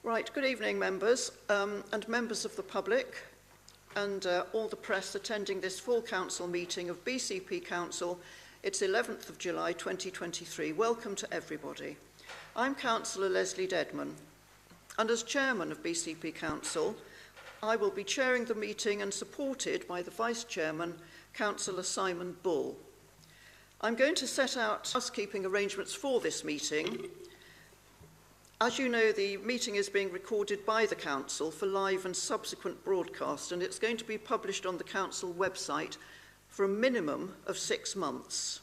Right, good evening members and members of the public and all the press attending this full council meeting of BCP Council. It's 11th of July 2023. Welcome to everybody. I'm Councillor Leslie Dedman, and as Chairman of BCP Council, I will be chairing the meeting and supported by the Vice Chairman, Councillor Simon Bull. I'm going to set out housekeeping arrangements for this meeting. As you know, the meeting is being recorded by the Council for live and subsequent broadcast, and it's going to be published on the Council website for a minimum of 6 months.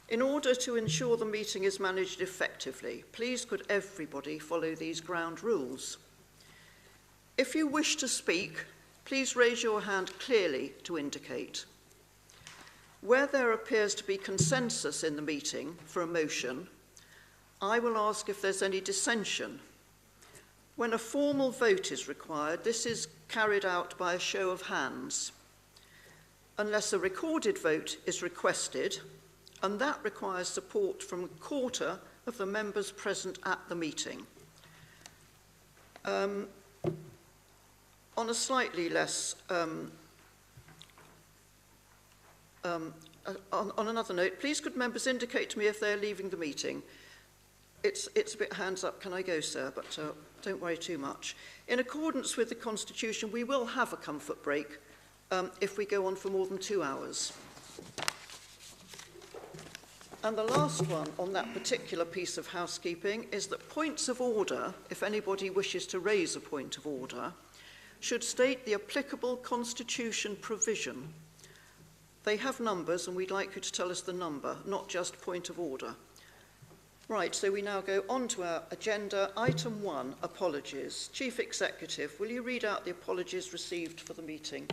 In order to ensure the meeting is managed effectively, please could everybody follow these ground rules. If you wish to speak, please raise your hand clearly to indicate. Where there appears to be consensus in the meeting for a motion, I will ask if there's any dissension. When a formal vote is required, this is carried out by a show of hands, unless a recorded vote is requested, and that requires support from a quarter of the members present at the meeting. On a slightly less, on another note, please could members indicate to me if they're leaving the meeting. It's a bit hands up, can I go, sir? But don't worry too much. In accordance with the Constitution, we will have a comfort break if we go on for more than 2 hours. And the last one on that particular piece of housekeeping is that points of order, if anybody wishes to raise a point of order, should state the applicable Constitution provision. They have numbers, and we'd like you to tell us the number, not just point of order. Right, so we now go on to our agenda. Item 1, apologies. Chief Executive, will you read out the apologies received for the meeting?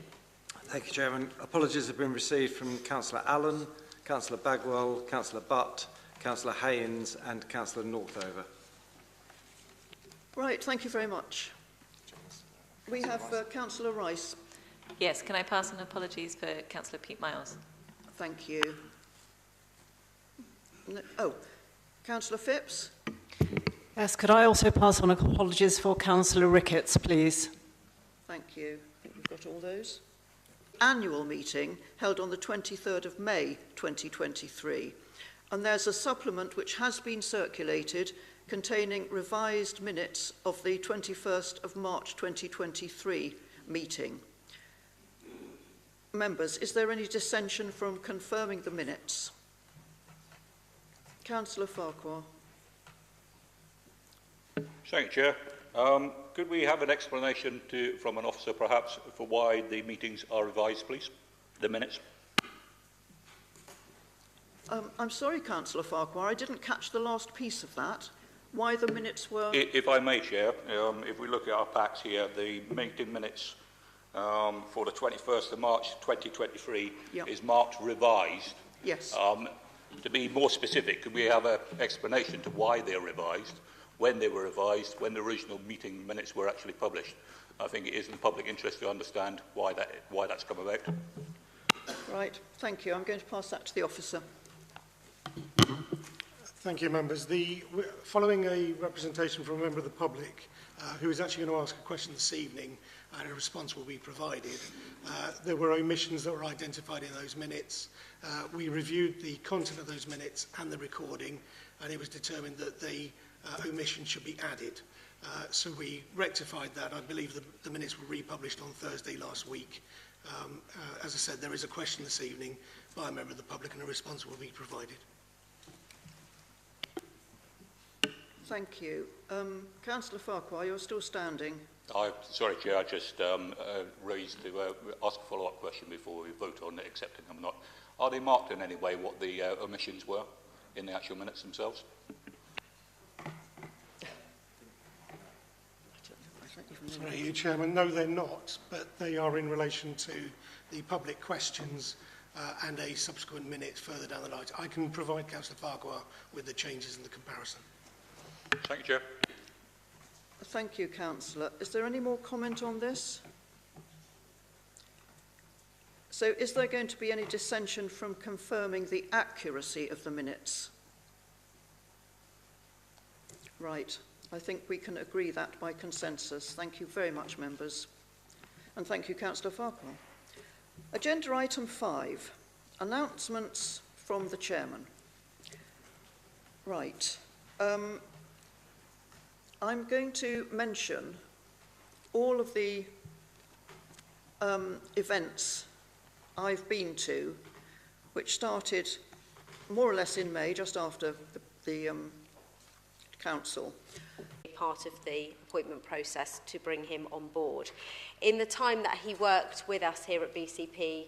Thank you, Chairman. Apologies have been received from Councillor Allen, Councillor Bagwell, Councillor Butt, Councillor Haynes and Councillor Northover. Right, thank you very much. We have Councillor Rice. Yes, can I pass on apologies for Councillor Pete Miles? Thank you. No, oh. Councillor Phipps? Yes, could I also pass on apologies for Councillor Ricketts, please? Thank you. I think we've got all those. Annual meeting held on the 23rd of May 2023. And there's a supplement which has been circulated containing revised minutes of the 21st of March 2023 meeting. Members, is there any dissension from confirming the minutes? Councillor Farquhar. Thank you, Chair. Could we have an explanation from an officer, perhaps, for why the meetings are revised, please? The minutes. I'm sorry, Councillor Farquhar, I didn't catch the last piece of that. Why the minutes were... If I may, Chair, if we look at our packs here, the meeting minutes for the 21st of March 2023 is marked revised. Yes. To be more specific, could we have an explanation to why they're revised, when they were revised, when the original meeting minutes were actually published? I think it is in the public interest to understand why that's come about. Right, thank you. I'm going to pass that to the officer. Thank you, members. Following a representation from a member of the public who is actually going to ask a question this evening, and a response will be provided. There were omissions that were identified in those minutes. We reviewed the content of those minutes and the recording, and it was determined that the omission should be added. So we rectified that. I believe the minutes were republished on Thursday last week. As I said, there is a question this evening by a member of the public, and a response will be provided. Thank you. Councillor Farquhar, you're still standing. Sorry, Chair, I just raised to ask a follow-up question before we vote on accepting them or not. Are they marked in any way what the omissions were in the actual minutes themselves? Sorry, Chairman, no, they're not, but they are in relation to the public questions and a subsequent minute further down the line. I can provide Councillor Farquhar with the changes and the comparison. Thank you, Chair. Thank you, Councillor. Is there any more comment on this? So is there going to be any dissension from confirming the accuracy of the minutes? Right. I think we can agree that by consensus. Thank you very much, members. And thank you, Councillor Farquhar. Agenda item 5, announcements from the chairman. Right. I'm going to mention all of the events I've been to, which started more or less in May, just after the council. Part of the appointment process to bring him on board. In the time that he worked with us here at BCP,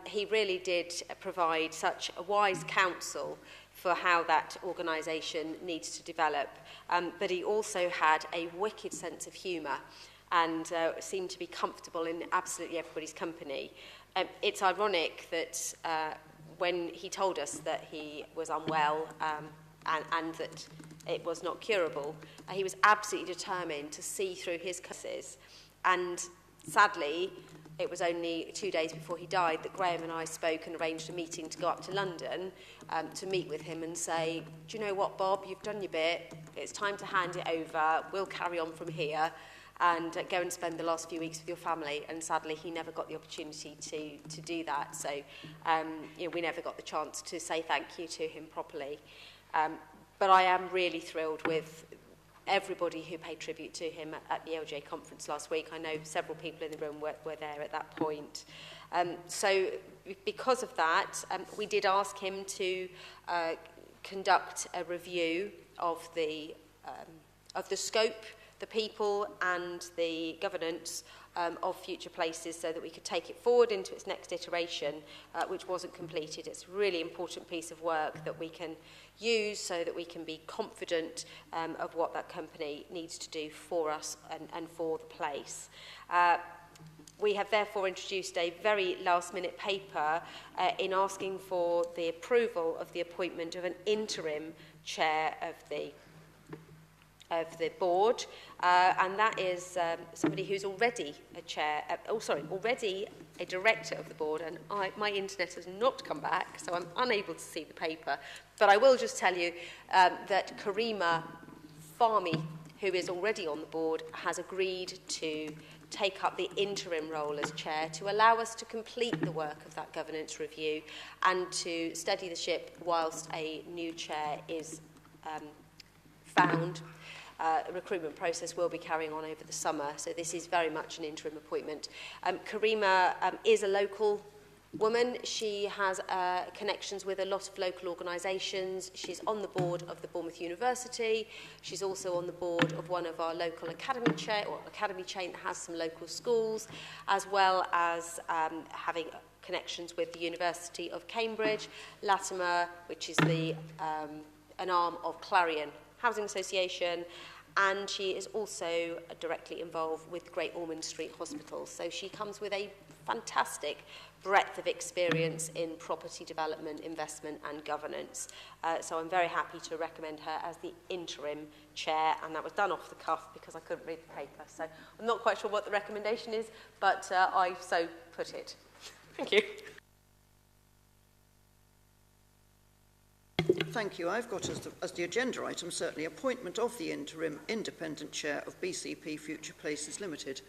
he really did provide such a wise counsel for how that organisation needs to develop, but he also had a wicked sense of humour and seemed to be comfortable in absolutely everybody's company. It's ironic that when he told us that he was unwell and that it was not curable, he was absolutely determined to see through his curses. And sadly, it was only 2 days before he died that Graham and I spoke and arranged a meeting to go up to London to meet with him and say, do you know what, Bob, you've done your bit, it's time to hand it over, we'll carry on from here and go and spend the last few weeks with your family. And sadly, he never got the opportunity to do that. So we never got the chance to say thank you to him properly. But I am really thrilled with everybody who paid tribute to him at the LJ conference last week. I know several people in the room were there at that point. So because of that, we did ask him to conduct a review of the scope, the people and the governance of future places so that we could take it forward into its next iteration, which wasn't completed. It's a really important piece of work that we can use so that we can be confident of what that company needs to do for us and for the place. We have therefore introduced a very last-minute paper in asking for the approval of the appointment of an interim chair of the board, and that is somebody who's already a chair, already a director of the board, and my internet has not come back, so I'm unable to see the paper. But I will just tell you that Karima Farmi, who is already on the board, has agreed to take up the interim role as chair to allow us to complete the work of that governance review and to steady the ship whilst a new chair is found. The recruitment process will be carrying on over the summer, so this is very much an interim appointment. Karima is a local woman. She has connections with a lot of local organisations. She's on the board of the Bournemouth University. She's also on the board of one of our local academy chain that has some local schools, as well as having connections with the University of Cambridge, Latimer, which is an arm of Clarion Housing Association, and she is also directly involved with Great Ormond Street Hospital. So she comes with a fantastic breadth of experience in property development, investment and governance. So I'm very happy to recommend her as the interim chair, and that was done off the cuff because I couldn't read the paper. So I'm not quite sure what the recommendation is, but I so put it. Thank you. Thank you. I've got as the agenda item, certainly, appointment of the interim independent chair of BCP Future Places Limited.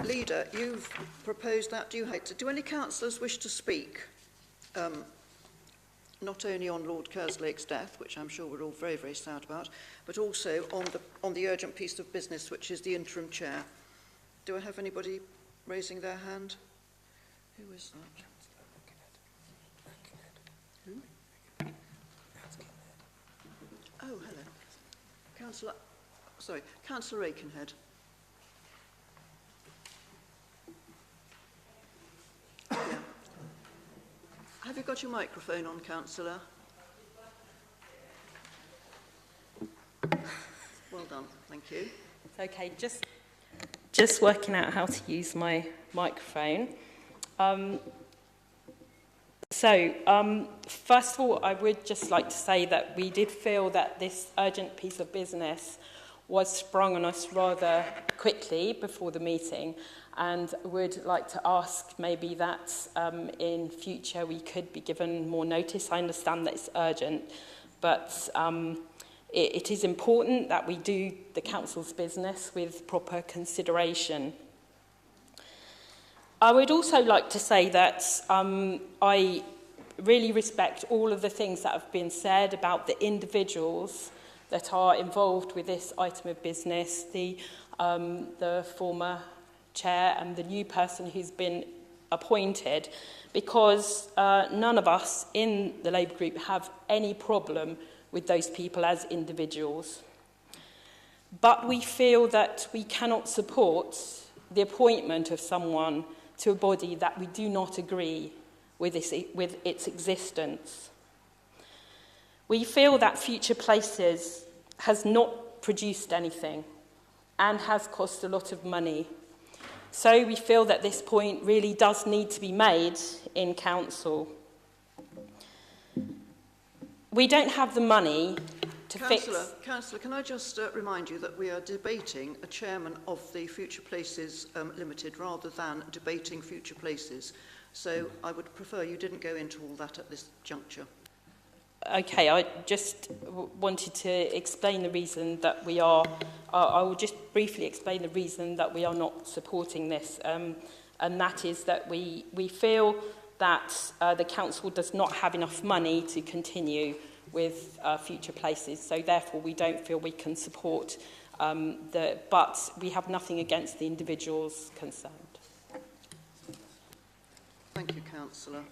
Leader, you've proposed that. Do any councillors wish to speak, not only on Lord Kerslake's death, which I'm sure we're all very, very sad about, but also on the urgent piece of business, which is the interim chair? Do I have anybody raising their hand? Who is that? Who? Oh, hello. Councillor Aikenhead. Yeah. Have you got your microphone on, Councillor? Well done, thank you. Okay, just working out how to use my microphone. First of all, I would just like to say that we did feel that this urgent piece of business was sprung on us rather quickly before the meeting, and would like to ask maybe that in future we could be given more notice. I understand that it's urgent, but it is important that we do the council's business with proper consideration. I would also like to say that I really respect all of the things that have been said about the individuals that are involved with this item of business, the former chair and the new person who's been appointed, because none of us in the Labour group have any problem with those people as individuals. But we feel that we cannot support the appointment of someone to a body that we do not agree with its existence. We feel that Future Places has not produced anything and has cost a lot of money. So we feel that this point really does need to be made in council. We don't have the money to fix... Councillor, can I just remind you that we are debating a chairman of the Future Places Limited rather than debating Future Places. So I would prefer you didn't go into all that at this juncture. Okay, I just wanted to explain the reason that we are... I will just briefly explain the reason that we are not supporting this, and that is that we feel that the council does not have enough money to continue with Future Places, so therefore we don't feel we can support but we have nothing against the individuals concerned. Thank you, Councillor.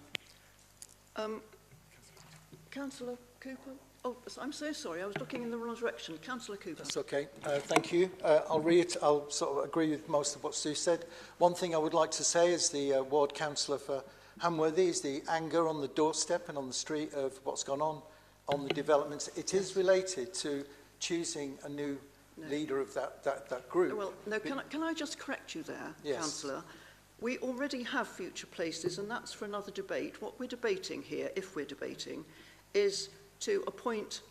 Councillor Cooper? Oh, I'm so sorry, I was looking in the wrong direction. Councillor Cooper. That's okay. Thank you. I'll sort of agree with most of what Sue said. One thing I would like to say as the ward councillor for Hamworthy is the anger on the doorstep and on the street of what's gone on the developments. It is related to choosing a new leader of that group. Well, no, can I just correct you there, yes. Councillor? We already have Future Places, and that's for another debate. What we're debating here, if we're debating, is to appoint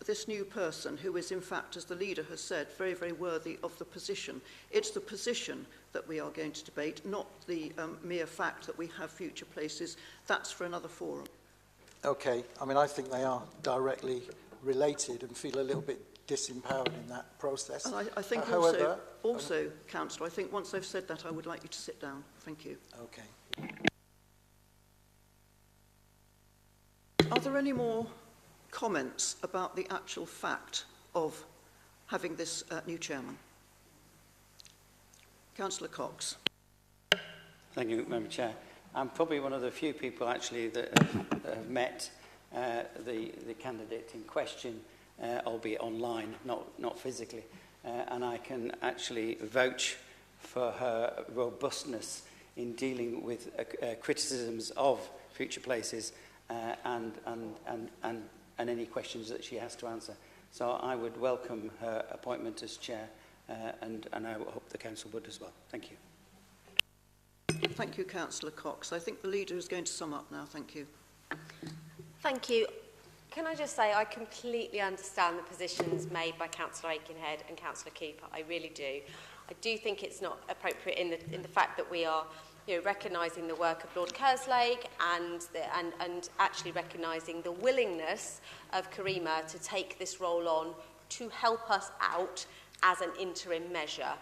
this new person who is, in fact, as the leader has said, very, very worthy of the position. It's the position that we are going to debate, not the mere fact that we have Future Places. That's for another forum. Okay. I mean, I think they are directly related and feel a little bit disempowered in that process. And I think also, Councillor, I think once I've said that, I would like you to sit down. Thank you. Okay. Are there any more comments about the actual fact of having this new chairman? Councillor Cox. Thank you, Madam Chair. I'm probably one of the few people actually that have met the candidate in question, albeit online, not physically. And I can actually vouch for her robustness in dealing with criticisms of Future Places and any questions that she has to answer. So I would welcome her appointment as chair, and I hope the council would as well. Thank you. Thank you, Councillor Cox. I think the leader is going to sum up now. Thank you. Thank you. Can I just say I completely understand the positions made by Councillor Aikenhead and Councillor Cooper. I really do. I do think it's not appropriate in the fact that we are, recognising the work of Lord Kerslake and actually recognising the willingness of Karima to take this role on to help us out as an interim measure.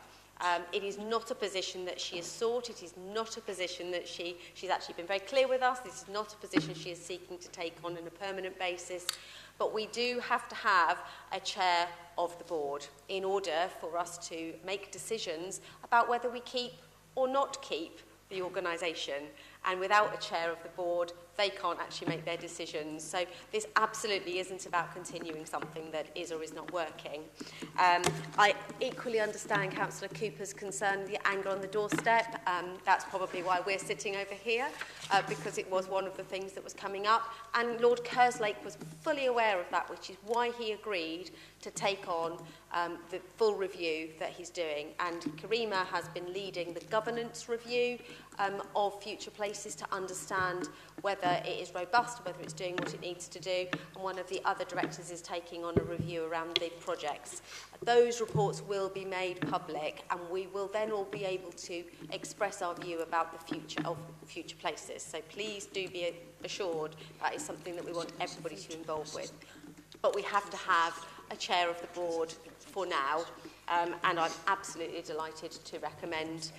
It is not a position that she has sought. It is not a position that she's actually been very clear with us. This is not a position she is seeking to take on a permanent basis. But we do have to have a chair of the board in order for us to make decisions about whether we keep or not keep the organisation. And without a chair of the board, they can't actually make their decisions. So this absolutely isn't about continuing something that is or is not working. I equally understand Councillor Cooper's concern, the anger on the doorstep. That's probably why we're sitting over here, because it was one of the things that was coming up. And Lord Kerslake was fully aware of that, which is why he agreed to take on the full review that he's doing. And Karima has been leading the governance review of Future Places to understand whether it is robust, whether it's doing what it needs to do, and one of the other directors is taking on a review around the projects. Those reports will be made public, and we will then all be able to express our view about the future of Future Places. So please do be assured that is something that we want everybody to be involved with. But we have to have a chair of the board for now, and I'm absolutely delighted to recommend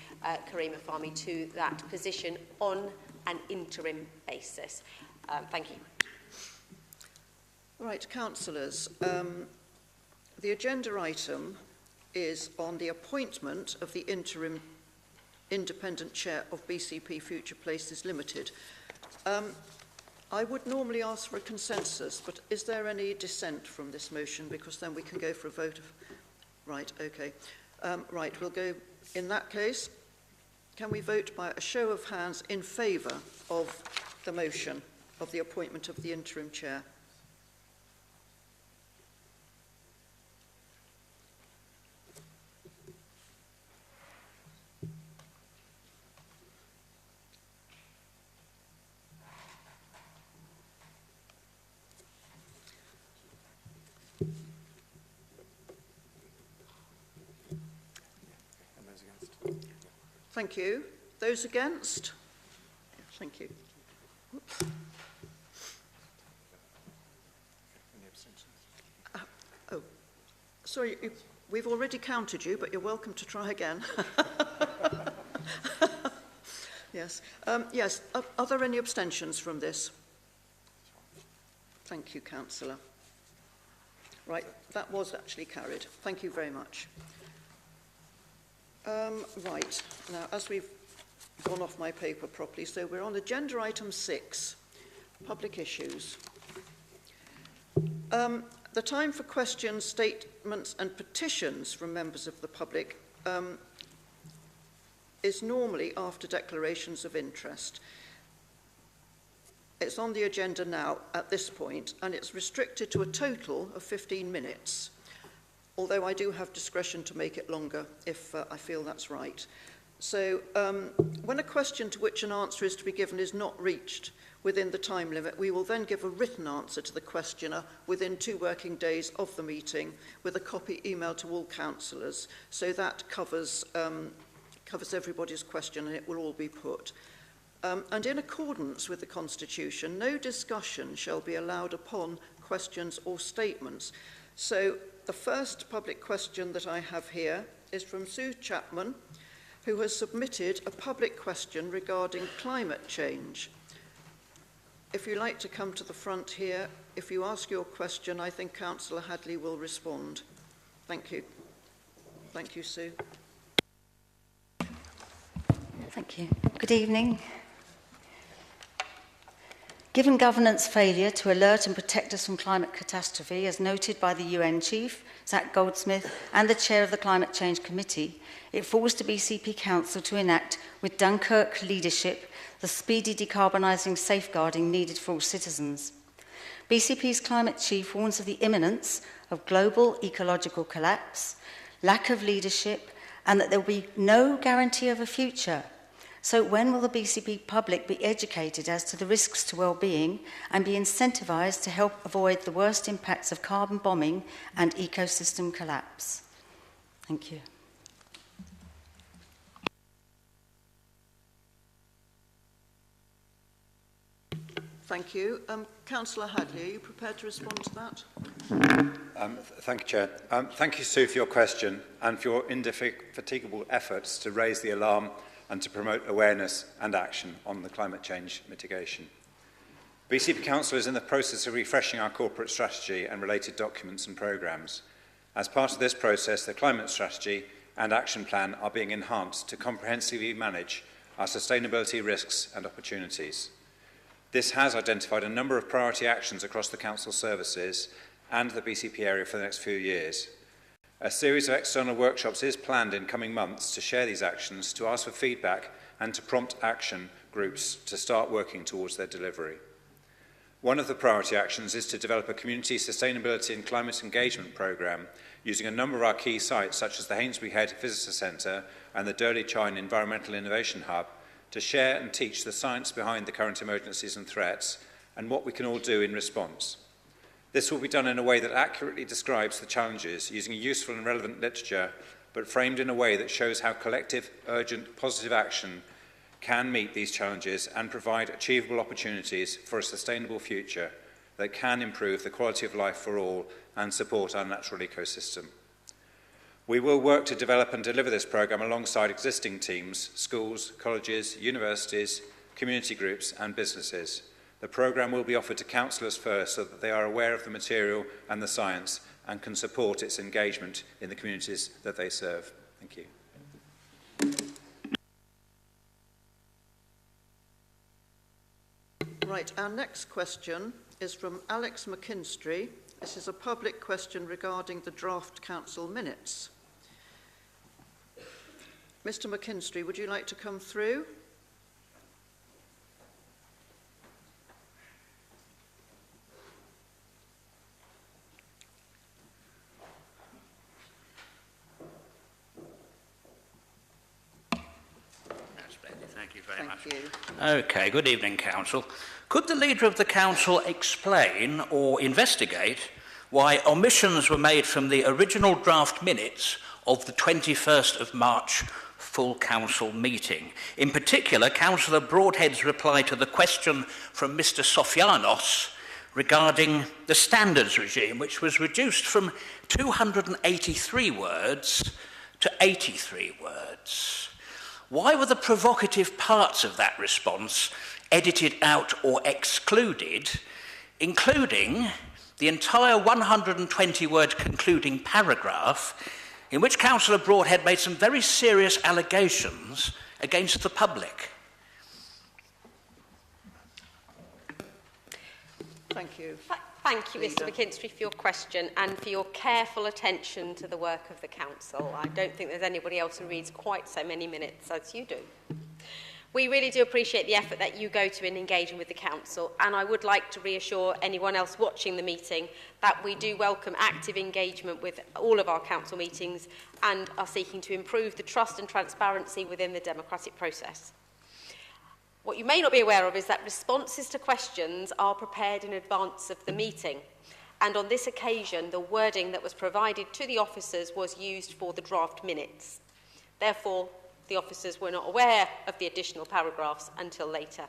Karima Fahmy to that position on an interim basis. Thank you. Right, councillors, the agenda item is on the appointment of the interim independent chair of BCP Future Places Limited. I would normally ask for a consensus, but is there any dissent from this motion? Because then we can go for a vote of... Right, okay. Right, we'll go... In that case, can we vote by a show of hands in favour of the motion of the appointment of the interim chair? Thank you. Those against? Thank you. Oops. Oh, sorry, we've already counted you, but you're welcome to try again. Yes. Yes. Are there any abstentions from this? Thank you, Councillor. Right, that was actually carried. Thank you very much. Right, now as we've gone off my paper properly, so we're on agenda item 6, public issues. The time for questions, statements and petitions from members of the public is normally after declarations of interest. It's on the agenda now at this point, and it's restricted to a total of 15 minutes. Although I do have discretion to make it longer if I feel that's right. So when a question to which an answer is to be given is not reached within the time limit, we will then give a written answer to the questioner within 2 working days of the meeting with a copy emailed to all councillors. So that covers everybody's question and it will all be put. And in accordance with the Constitution, no discussion shall be allowed upon questions or statements. So the first public question that I have here is from Sue Chapman, who has submitted a public question regarding climate change. If you'd like to come to the front here, if you ask your question, I think Councillor Hadley will respond. Thank you. Thank you, Sue. Thank you. Good evening. Given governance failure to alert and protect us from climate catastrophe, as noted by the UN Chief, Zach Goldsmith, and the Chair of the Climate Change Committee, it falls to BCP Council to enact, with Dunkirk leadership, the speedy decarbonising safeguarding needed for all citizens. BCP's Climate Chief warns of the imminence of global ecological collapse, lack of leadership, and that there will be no guarantee of a future. So when will the BCP public be educated as to the risks to well-being and be incentivised to help avoid the worst impacts of carbon bombing and ecosystem collapse? Thank you. Thank you. Councillor Hadley, are you prepared to respond to that? Thank you, Chair. Thank you, Sue, for your question and for your indefatigable efforts to raise the alarm and to promote awareness and action on the climate change mitigation. BCP Council is in the process of refreshing our corporate strategy and related documents and programmes. As part of this process, the climate strategy and action plan are being enhanced to comprehensively manage our sustainability risks and opportunities. This has identified a number of priority actions across the Council services and the BCP area for the next few years. A series of external workshops is planned in coming months to share these actions, to ask for feedback and to prompt action groups to start working towards their delivery. One of the priority actions is to develop a community sustainability and climate engagement programme using a number of our key sites such as the Hainsbury Head Visitor Centre and the Durley Chine Environmental Innovation Hub to share and teach the science behind the current emergencies and threats and what we can all do in response. This will be done in a way that accurately describes the challenges using useful and relevant literature, but framed in a way that shows how collective, urgent, positive action can meet these challenges and provide achievable opportunities for a sustainable future that can improve the quality of life for all and support our natural ecosystem. We will work to develop and deliver this programme alongside existing teams, schools, colleges, universities, community groups and businesses. The programme will be offered to councillors first so that they are aware of the material and the science and can support its engagement in the communities that they serve. Thank you. Right, our next question is from Alex McKinstry. This is a public question regarding the draft council minutes. Mr. McKinstry, would you like to come through? Thank you very much. Thank you. Okay, good evening, Council. Could the Leader of the Council explain or investigate why omissions were made from the original draft minutes of the 21st of March full Council meeting? In particular, Councillor Broadhead's reply to the question from Mr. Sofianos regarding the standards regime, which was reduced from 283 words to 83 words. Why were the provocative parts of that response edited out or excluded, including the entire 120-word concluding paragraph in which Councillor Broadhead made some very serious allegations against the public? Thank you. Thank you, Mr. McKinstry, for your question and for your careful attention to the work of the Council. I don't think there's anybody else who reads quite so many minutes as you do. We really do appreciate the effort that you go to in engaging with the Council, and I would like to reassure anyone else watching the meeting that we do welcome active engagement with all of our Council meetings and are seeking to improve the trust and transparency within the democratic process. What you may not be aware of is that responses to questions are prepared in advance of the meeting, and on this occasion the wording that was provided to the officers was used for the draft minutes. Therefore, the officers were not aware of the additional paragraphs until later.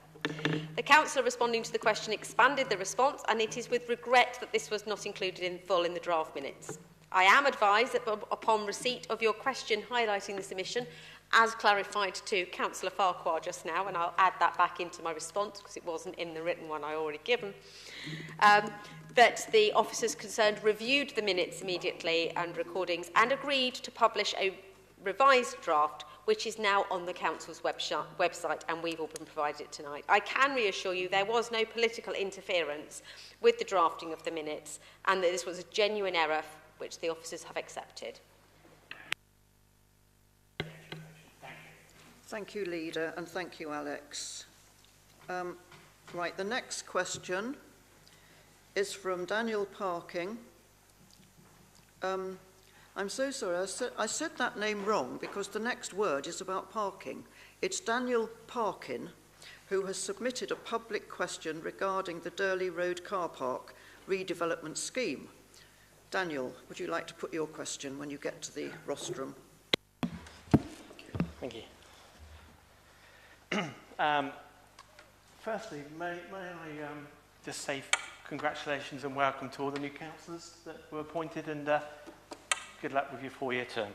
The councillor responding to the question expanded the response, and it is with regret that this was not included in full in the draft minutes. I am advised that upon receipt of your question highlighting this omission, as clarified to Councillor Farquhar just now, and I'll add that back into my response because it wasn't in the written one I already given, that the officers concerned reviewed the minutes immediately and recordings and agreed to publish a revised draft which is now on the Council's website, and we've all been provided it tonight. I can reassure you there was no political interference with the drafting of the minutes, and that this was a genuine error which the officers have accepted. Thank you, Leader, and thank you, Alex. Right, the next question is from Daniel Parking. I'm so sorry, I said that name wrong because the next word is about parking. It's Daniel Parkin, who has submitted a public question regarding the Durley Road car park redevelopment scheme. Daniel, would you like to put your question when you get to the rostrum? Thank you. Firstly, may I just say congratulations and welcome to all the new councillors that were appointed, and good luck with your 4-year term.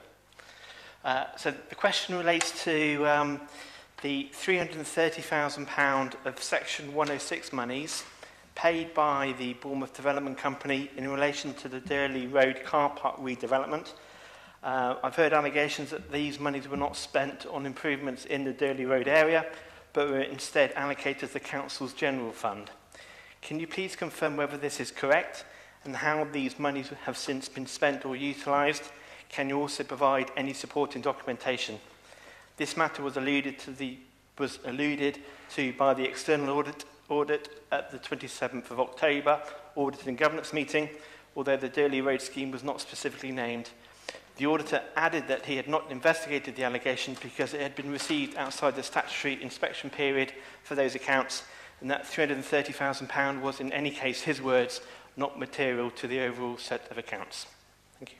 So the question relates to the £330,000 of Section 106 monies paid by the Bournemouth Development Company in relation to the Durley Road car park redevelopment. I've heard allegations that these monies were not spent on improvements in the Durley Road area, but were instead allocated to the Council's General Fund. Can you please confirm whether this is correct and how these monies have since been spent or utilised? Can you also provide any supporting documentation? This matter was alluded to by the external audit at the 27th of October Audit and Governance meeting, although the Durley Road scheme was not specifically named. The auditor added that he had not investigated the allegation because it had been received outside the statutory inspection period for those accounts, and that £330,000 was, in any case, his words, not material to the overall set of accounts. Thank you.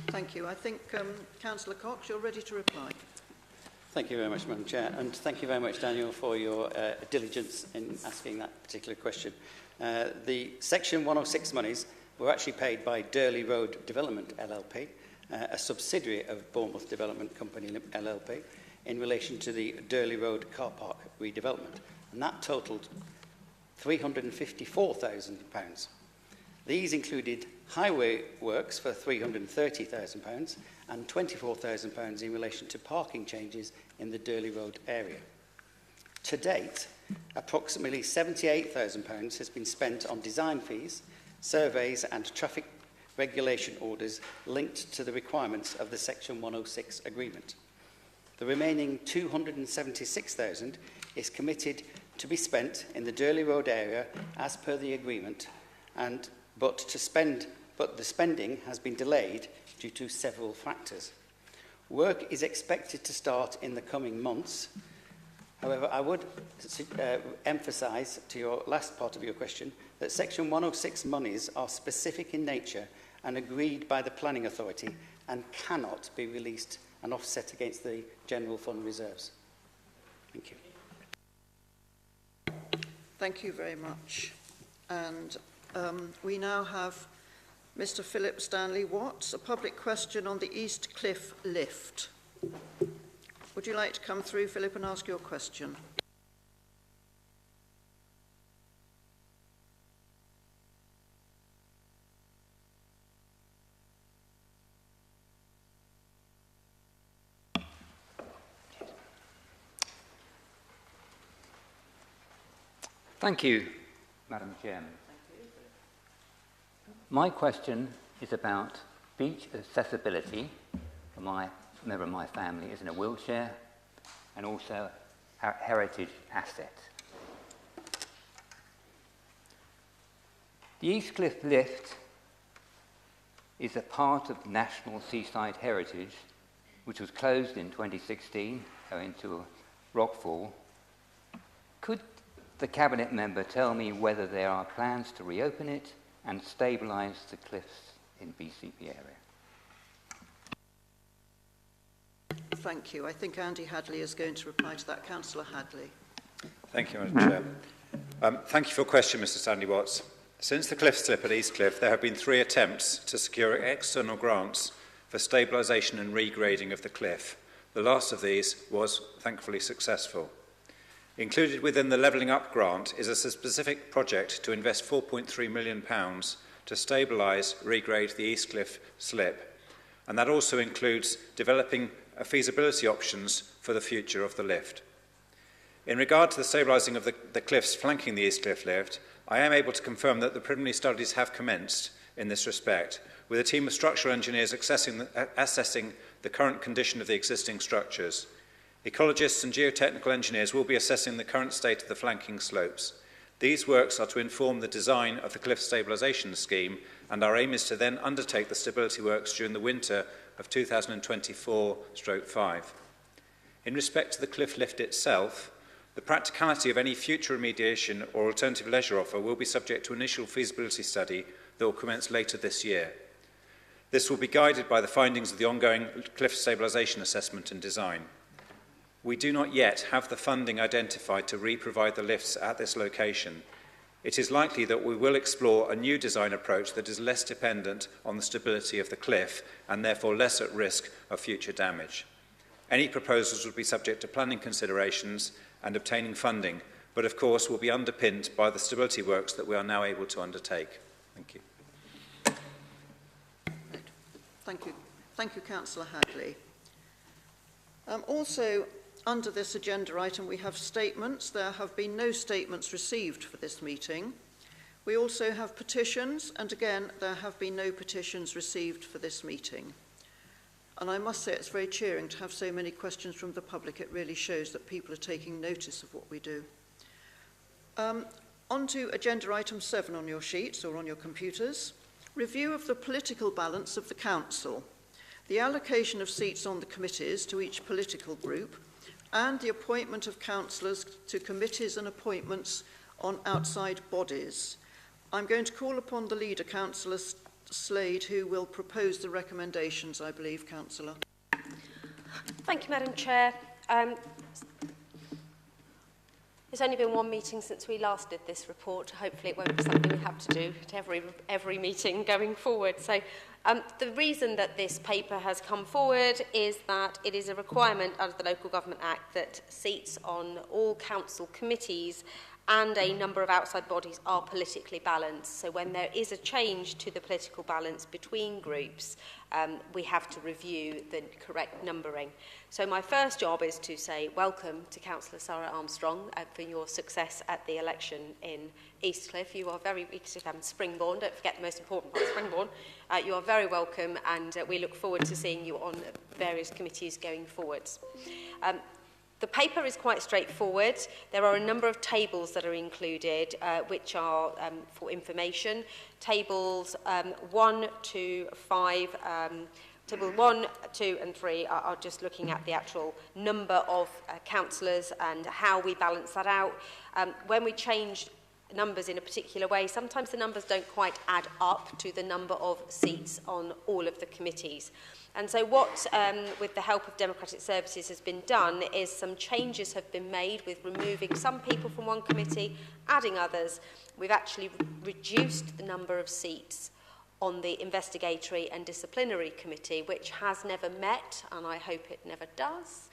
Thank you. I think, Councillor Cox, you're ready to reply. Thank you very much, Madam Chair, and thank you very much, Daniel, for your diligence in asking that particular question. The Section 106 monies were actually paid by Durley Road Development LLP, a subsidiary of Bournemouth Development Company LLP, in relation to the Durley Road car park redevelopment, and that totalled £354,000. These included highway works for £330,000 and £24,000 in relation to parking changes in the Durley Road area. To date, approximately £78,000 has been spent on design fees, surveys and traffic regulation orders linked to the requirements of the Section 106 agreement. The remaining £276,000 is committed to be spent in the Durley Road area as per the agreement, but the spending has been delayed due to several factors. Work is expected to start in the coming months. However, I would emphasise to your last part of your question that Section 106 monies are specific in nature and agreed by the Planning Authority and cannot be released and offset against the General Fund reserves. Thank you. Thank you very much. And we now have Mr. Philip Stanley Watts, a public question on the East Cliff lift. Would you like to come through, Philip, and ask your question? Thank you, Madam Chairman. My question is about beach accessibility. My member of my family is in a wheelchair and also a heritage asset. The East Cliff lift is a part of National Seaside Heritage, which was closed in 2016 owing to a rockfall. Could the Cabinet member tell me whether there are plans to reopen it and stabilise the cliffs in BCP area? Thank you. I think Andy Hadley is going to reply to that. Councillor Hadley. Thank you, Madam Chair. Thank you for your question, Mr. Stanley Watts. Since the cliff slip at East Cliff, there have been 3 attempts to secure external grants for stabilisation and regrading of the cliff. The last of these was thankfully successful. Included within the Levelling Up grant is a specific project to invest £4.3 million to stabilise, regrade the East Cliff slip, and that also includes developing feasibility options for the future of the lift. In regard to the stabilising of the cliffs flanking the East Cliff lift, I am able to confirm that the preliminary studies have commenced in this respect, with a team of structural engineers assessing the current condition of the existing structures. Ecologists and geotechnical engineers will be assessing the current state of the flanking slopes. These works are to inform the design of the cliff stabilisation scheme, and our aim is to then undertake the stability works during the winter of 2024/5. In respect to the cliff lift itself, the practicality of any future remediation or alternative leisure offer will be subject to initial feasibility study that will commence later this year. This will be guided by the findings of the ongoing cliff stabilisation assessment and design. We do not yet have the funding identified to re-provide the lifts at this location. It is likely that we will explore a new design approach that is less dependent on the stability of the cliff and therefore less at risk of future damage. Any proposals will be subject to planning considerations and obtaining funding, but of course will be underpinned by the stability works that we are now able to undertake. Thank you. Thank you. Thank you, Councillor Hadley. Also, under this agenda item, we have statements. There have been no statements received for this meeting. We also have petitions, and again, there have been no petitions received for this meeting. And I must say it's very cheering to have so many questions from the public. It really shows that people are taking notice of what we do. On to agenda item 7 on your sheets or on your computers. Review of the political balance of the council. The allocation of seats on the committees to each political group, and the appointment of councillors to committees and appointments on outside bodies. I'm going to call upon the leader, Councillor Slade, who will propose the recommendations, I believe, Councillor. Thank you, Madam Chair. There's only been one meeting since we last did this report. Hopefully it won't be something we have to do at every meeting going forward. So the reason that this paper has come forward is that it is a requirement under the Local Government Act that seats on all council committees and a number of outside bodies are politically balanced. So when there is a change to the political balance between groups, we have to review the correct numbering. So my first job is to say welcome to Councillor Sarah Armstrong for your success at the election in Eastcliff. You are very, Springbourne, don't forget the most important part, Springbourne. You are very welcome, and we look forward to seeing you on various committees going forwards. The paper is quite straightforward. There are a number of tables that are included, which are for information. Tables 1 to 5, Table 1, 2 and 3 are just looking at the actual number of councillors and how we balance that out. When we change numbers in a particular way, sometimes the numbers don't quite add up to the number of seats on all of the committees. And so what, with the help of Democratic Services, has been done is some changes have been made with removing some people from one committee, adding others. We've actually reduced the number of seats on the Investigatory and Disciplinary Committee, which has never met, and I hope it never does,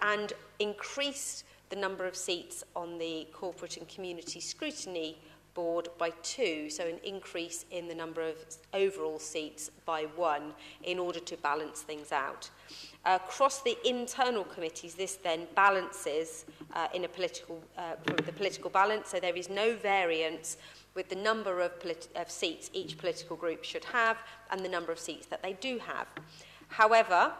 and increased the number of seats on the Corporate and Community Scrutiny Board by 2, so an increase in the number of overall seats by 1 in order to balance things out. Across the internal committees, this then balances in a political, the political balance, so there is no variance with the number of seats each political group should have and the number of seats that they do have. However,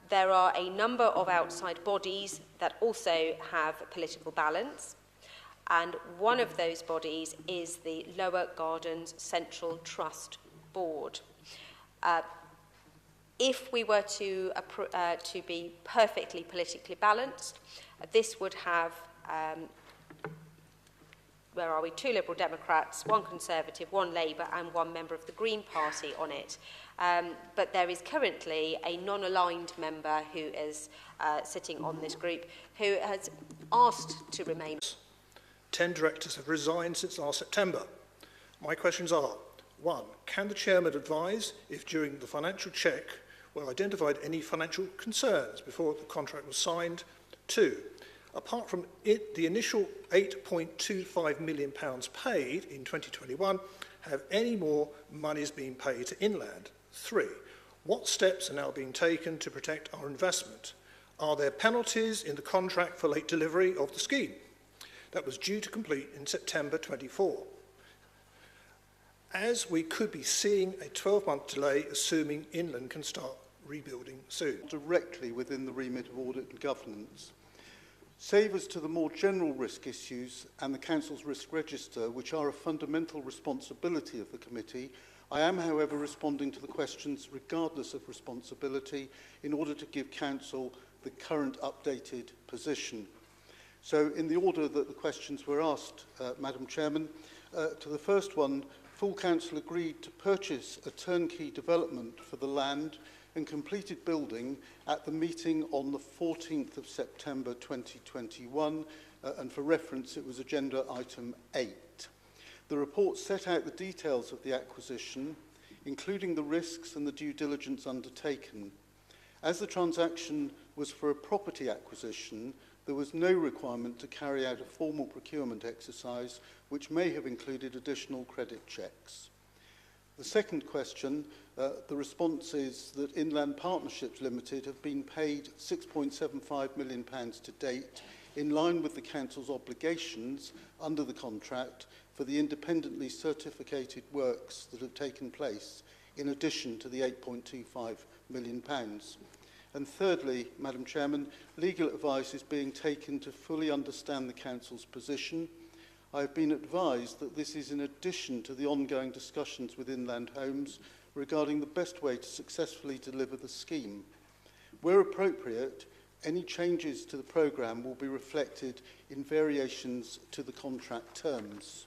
there are a number of outside bodies that also have political balance, and one of those bodies is the Lower Gardens Central Trust Board. If we were to be perfectly politically balanced, this would have, where are we, 2 Liberal Democrats, 1 Conservative, 1 Labour and 1 member of the Green Party on it. But there is currently a non-aligned member who is sitting on this group who has asked to remain. 10 directors have resigned since last September. My questions are, 1, can the chairman advise if during the financial check were identified any financial concerns before the contract was signed? 2, apart from the initial £8.25 million paid in 2021, have any more monies been paid to Inland? 3, what steps are now being taken to protect our investment? Are there penalties in the contract for late delivery of the scheme that was due to complete in September 24? As we could be seeing a 12-month delay, assuming Inland can start rebuilding soon. Directly within the remit of audit and governance. Save us to the more general risk issues and the Council's risk register, which are a fundamental responsibility of the committee, I am, however, responding to the questions regardless of responsibility in order to give Council the current updated position. So, in the order that the questions were asked, Madam Chairman, to the first one, full Council agreed to purchase a turnkey development for the land and completed building at the meeting on the 14th of September 2021, and for reference, it was agenda item 8. The report set out the details of the acquisition, including the risks and the due diligence undertaken. As the transaction was for a property acquisition, there was no requirement to carry out a formal procurement exercise, which may have included additional credit checks. The second question, the response is that Inland Partnerships Limited have been paid £6.75 million to date, in line with the Council's obligations under the contract for the independently certificated works that have taken place, in addition to the £8.25 million. And thirdly, Madam Chairman, legal advice is being taken to fully understand the Council's position. I have been advised that this is in addition to the ongoing discussions with Inland Homes regarding the best way to successfully deliver the scheme. Where appropriate, any changes to the programme will be reflected in variations to the contract terms.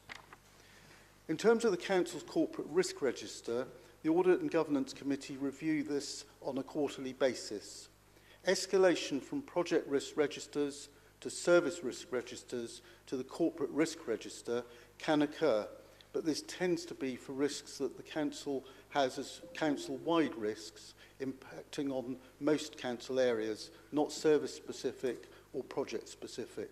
In terms of the Council's corporate risk register, the Audit and Governance Committee review this on a quarterly basis. Escalation from project risk registers to service risk registers to the corporate risk register can occur, but this tends to be for risks that the council has as council-wide risks impacting on most council areas, not service-specific or project-specific.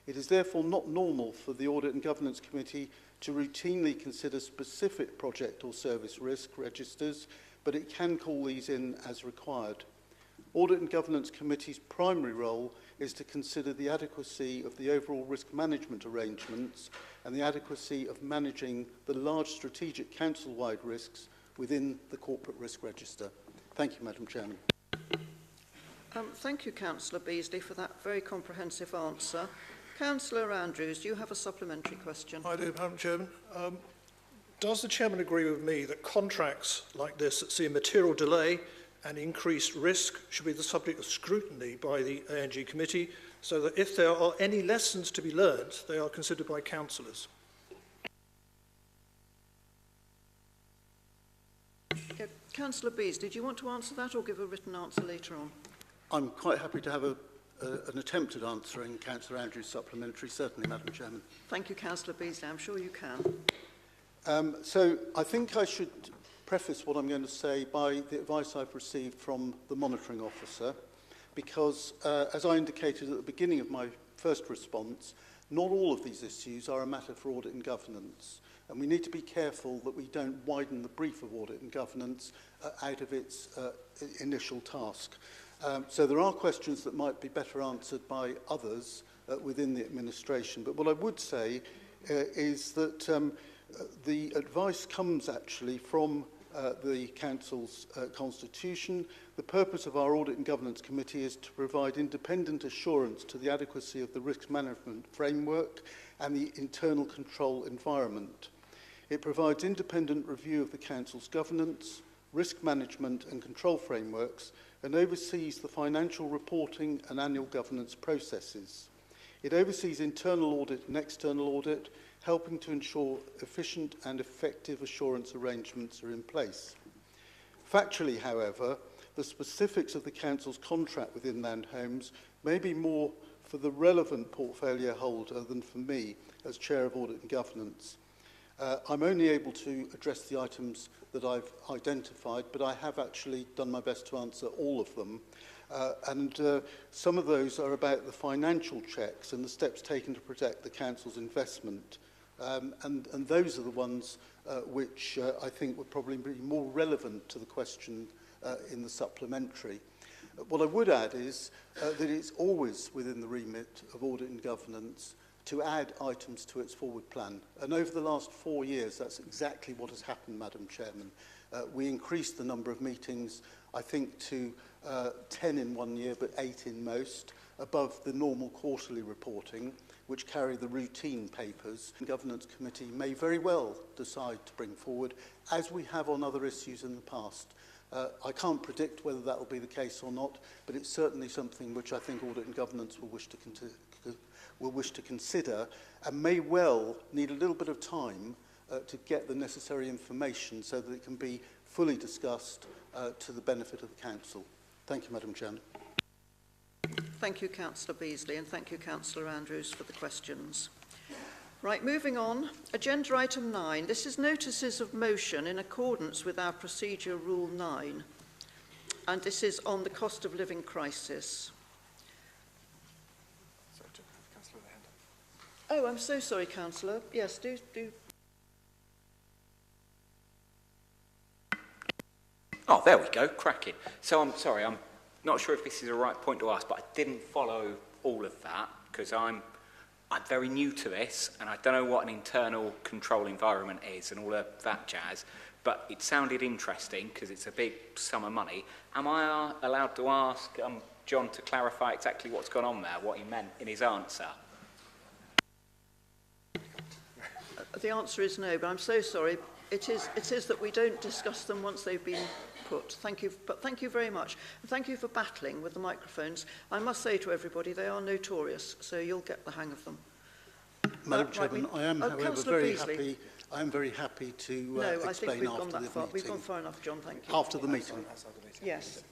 It is therefore not normal for the Audit and Governance Committee to routinely consider specific project or service risk registers, but it can call these in as required. Audit and Governance Committee's primary role is to consider the adequacy of the overall risk management arrangements and the adequacy of managing the large strategic council-wide risks within the corporate risk register. Thank you, Madam Chairman. Thank you, Councillor Beasley, for that very comprehensive answer. Councillor Andrews, do you have a supplementary question? I do, Madam Chairman. Does the Chairman agree with me that contracts like this that see a material delay and increased risk should be the subject of scrutiny by the ANG Committee, so that if there are any lessons to be learnt, they are considered by councillors? Yeah, Councillor Beasley, do you want to answer that or give a written answer later on? I'm quite happy to have an attempt at answering Councillor Andrews' supplementary, certainly, Madam Chairman. Thank you, Councillor Beasley. I'm sure you can. So I think I should preface what I'm going to say by the advice I've received from the monitoring officer, because as I indicated at the beginning of my first response, not all of these issues are a matter for audit and governance, and we need to be careful that we don't widen the brief of audit and governance out of its initial task. So there are questions that might be better answered by others within the administration, but what I would say is that the advice comes actually from the Council's constitution. The purpose of our Audit and Governance Committee is to provide independent assurance to the adequacy of the risk management framework and the internal control environment. It provides independent review of the Council's governance, risk management and control frameworks, and oversees the financial reporting and annual governance processes. It oversees internal audit and external audit, helping to ensure efficient and effective assurance arrangements are in place. Factually, however, the specifics of the Council's contract with Inland Homes may be more for the relevant portfolio holder than for me as Chair of Audit and Governance. I'm only able to address the items that I've identified, but I have actually done my best to answer all of them. Some of those are about the financial checks and the steps taken to protect the Council's investment. And those are the ones which I think would probably be more relevant to the question in the supplementary. What I would add is that it's always within the remit of audit and governance to add items to its forward plan. And over the last 4 years, that's exactly what has happened, Madam Chairman. We increased the number of meetings, I think, to 10 in 1 year, but 8 in most, above the normal quarterly reporting, which carry the routine papers. The Governance Committee may very well decide to bring forward, as we have on other issues in the past. I can't predict whether that will be the case or not, but it's certainly something which I think Audit and Governance will wish to consider, and may well need a little bit of time to get the necessary information so that it can be fully discussed to the benefit of the Council. Thank you, Madam Chairman. Thank you, Councillor Beasley, and thank you, Councillor Andrews, for the questions. Right, moving on. Agenda item 9. This is notices of motion in accordance with our procedure Rule 9. And this is on the cost of living crisis. Oh, I'm so sorry, Councillor. Yes, do. Oh, there we go, cracking. So I'm sorry, I'm not sure if this is the right point to ask, but I didn't follow all of that because I'm very new to this and I don't know what an internal control environment is and all of that jazz, but it sounded interesting because it's a big sum of money. Am I allowed to ask John to clarify exactly what's gone on there, what he meant in his answer? The answer is no, but I'm so sorry. It is that we don't discuss them once they've been put. Thank you, but thank you very much. And thank you for battling with the microphones. I must say to everybody, they are notorious, so you'll get the hang of them. Madam Chairman, I am, however, very happy to no, explain I think we've after gone that the far. meeting. We've gone far enough, John, thank you. After the meeting. Yes.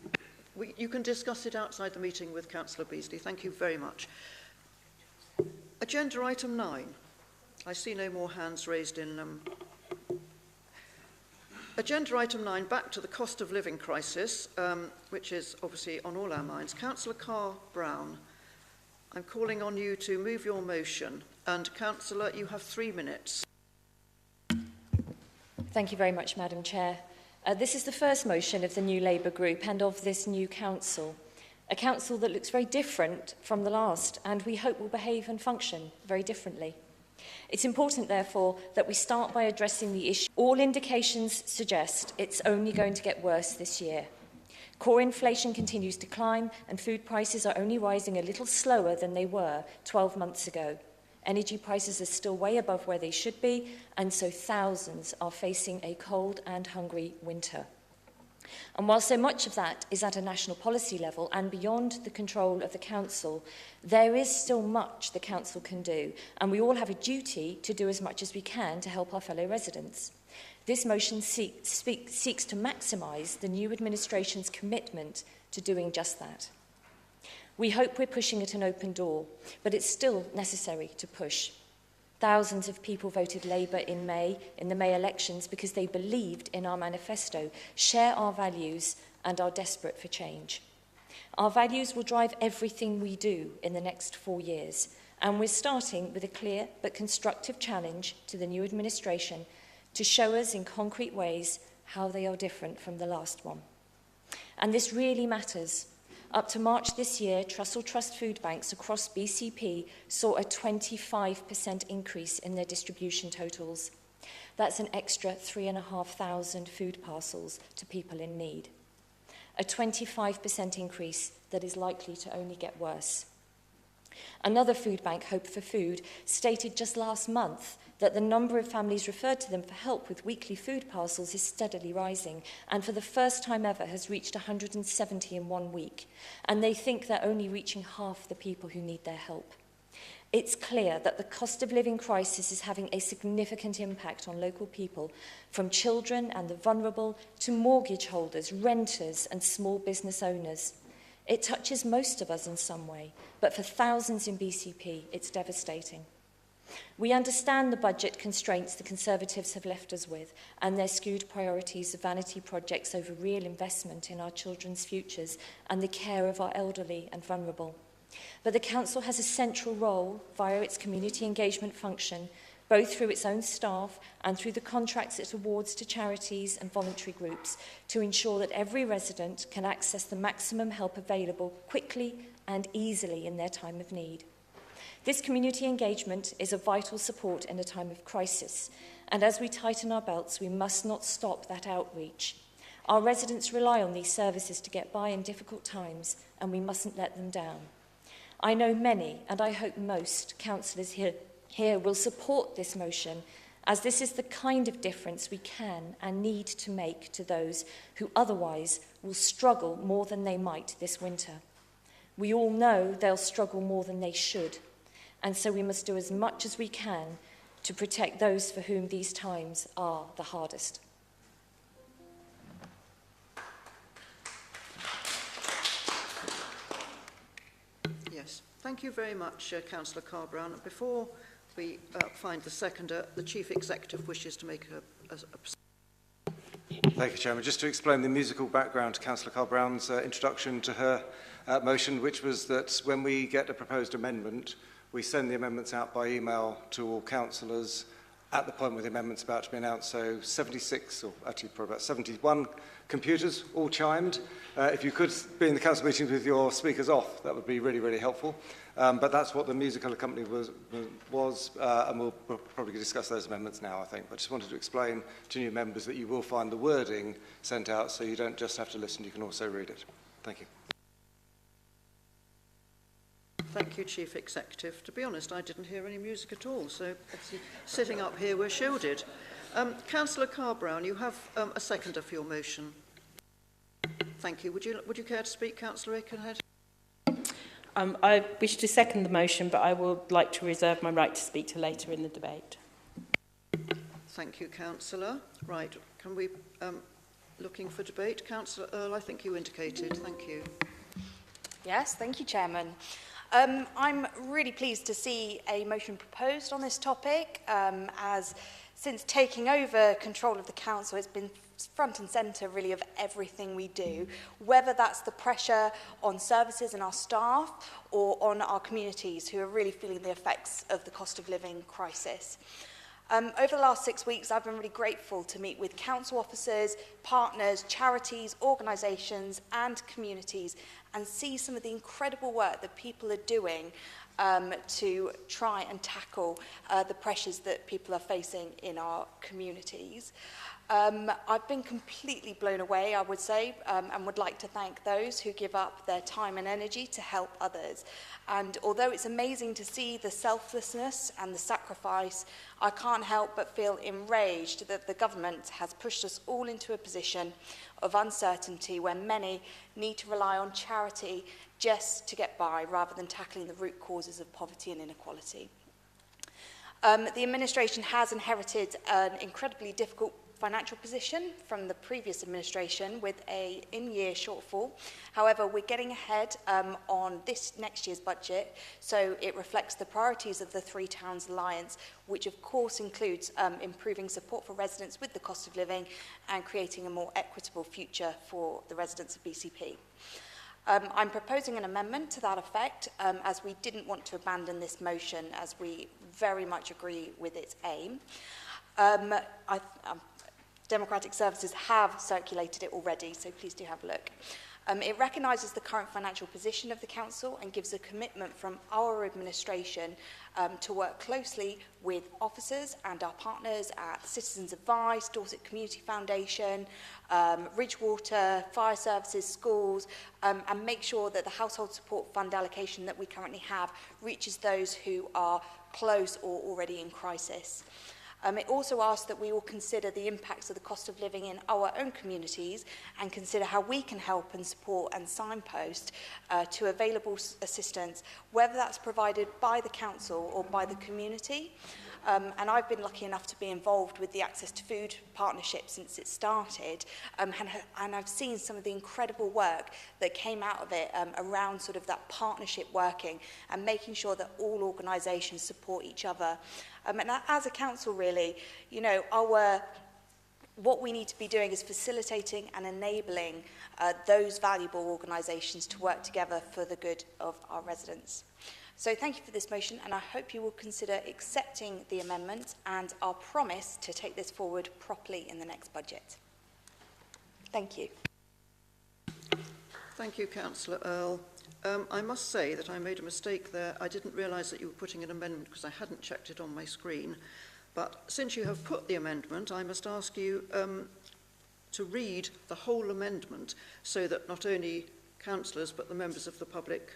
You can discuss it outside the meeting with Councillor Beasley. Thank you very much. Agenda item 9. I see no more hands raised in... Agenda item 9, back to the cost of living crisis, which is obviously on all our minds. Councillor Carr-Brown, I'm calling on you to move your motion. And Councillor, you have 3 minutes. Thank you very much, Madam Chair. This is the first motion of the new Labour group and of this new council. A council that looks very different from the last and we hope will behave and function very differently. It's important, therefore, that we start by addressing the issue. All indications suggest it's only going to get worse this year. Core inflation continues to climb and food prices are only rising a little slower than they were 12 months ago. Energy prices are still way above where they should be, and so thousands are facing a cold and hungry winter. And while so much of that is at a national policy level and beyond the control of the Council, there is still much the Council can do, and we all have a duty to do as much as we can to help our fellow residents. This motion seeks to maximise the new administration's commitment to doing just that. We hope we're pushing at an open door, but it's still necessary to push. Thousands of people voted Labour in the May elections because they believed in our manifesto, share our values and are desperate for change. Our values will drive everything we do in the next 4 years, and we're starting with a clear but constructive challenge to the new administration to show us in concrete ways how they are different from the last one. And this really matters. Up to March this year, Trussell Trust food banks across BCP saw a 25% increase in their distribution totals. That's an extra 3,500 food parcels to people in need. A 25% increase that is likely to only get worse. Another food bank, Hope for Food, stated just last month that the number of families referred to them for help with weekly food parcels is steadily rising and for the first time ever has reached 170 in 1 week. And they think they're only reaching half the people who need their help. It's clear that the cost of living crisis is having a significant impact on local people, from children and the vulnerable to mortgage holders, renters and small business owners. It touches most of us in some way, but for thousands in BCP, it's devastating. We understand the budget constraints the Conservatives have left us with and their skewed priorities of vanity projects over real investment in our children's futures and the care of our elderly and vulnerable. But the Council has a central role via its community engagement function, both through its own staff and through the contracts it awards to charities and voluntary groups, to ensure that every resident can access the maximum help available quickly and easily in their time of need. This community engagement is a vital support in a time of crisis, and as we tighten our belts, we must not stop that outreach. Our residents rely on these services to get by in difficult times, and we mustn't let them down. I know many, and I hope most, councillors here will support this motion, as this is the kind of difference we can and need to make to those who otherwise will struggle more than they might this winter. We all know they'll struggle more than they should, and so we must do as much as we can to protect those for whom these times are the hardest. Yes, thank you very much, Councillor Carr-Brown. Before we find the seconder, the Chief Executive wishes to make a Thank you, Chairman. Just to explain the musical background to Councillor Carr-Brown's introduction to her motion, which was that when we get a proposed amendment, we send the amendments out by email to all councillors at the point where the amendment's about to be announced. So 76, or actually probably about 71 computers all chimed. If you could be in the council meetings with your speakers off, that would be really, really helpful. But that's what the musical accompaniment was and we'll probably discuss those amendments now, I think. But I just wanted to explain to new members that you will find the wording sent out, so you don't just have to listen, you can also read it. Thank you. Thank you, Chief Executive. To be honest, I didn't hear any music at all, so sitting up here, we're shielded. Councillor Carr-Brown, you have a seconder for your motion. Thank you. Would you care to speak, Councillor Aikenhead? I wish to second the motion, but I would like to reserve my right to speak to later in the debate. Thank you, Councillor. Right, can we looking for debate. Councillor Earl, I think you indicated. Thank you. Yes, thank you, Chairman. I'm really pleased to see a motion proposed on this topic, as since taking over control of the council, it's been front and centre really of everything we do, whether that's the pressure on services and our staff or on our communities who are really feeling the effects of the cost of living crisis. Over the last 6 weeks, I've been really grateful to meet with council officers, partners, charities, organisations and communities and see some of the incredible work that people are doing to try and tackle the pressures that people are facing in our communities. I've been completely blown away, I would say, and would like to thank those who give up their time and energy to help others. And although it's amazing to see the selflessness and the sacrifice, I can't help but feel enraged that the government has pushed us all into a position of uncertainty where many need to rely on charity just to get by rather than tackling the root causes of poverty and inequality. The administration has inherited an incredibly difficult financial position from the previous administration with a in-year shortfall. However, we're getting ahead on this next year's budget, so it reflects the priorities of the Three Towns Alliance, which of course includes improving support for residents with the cost of living and creating a more equitable future for the residents of BCP. I'm proposing an amendment to that effect, as we didn't want to abandon this motion, as we very much agree with its aim. Democratic Services have circulated it already, so please do have a look. It recognises the current financial position of the Council and gives a commitment from our administration to work closely with officers and our partners at Citizens Advice, Dorset Community Foundation, Ridgewater, fire services, schools, and make sure that the household support fund allocation that we currently have reaches those who are close or already in crisis. It also asks that we all consider the impacts of the cost of living in our own communities and consider how we can help and support and signpost to available assistance, whether that's provided by the council or by the community. And I've been lucky enough to be involved with the Access to Food partnership since it started, and I've seen some of the incredible work that came out of it around sort of that partnership working and making sure that all organisations support each other. And as a council, really, you know, what we need to be doing is facilitating and enabling those valuable organisations to work together for the good of our residents. So thank you for this motion, and I hope you will consider accepting the amendment and our promise to take this forward properly in the next budget. Thank you. Thank you, Councillor Earl. I must say that I made a mistake there. I didn't realise that you were putting an amendment because I hadn't checked it on my screen. But since you have put the amendment, I must ask you to read the whole amendment so that not only councillors but the members of the public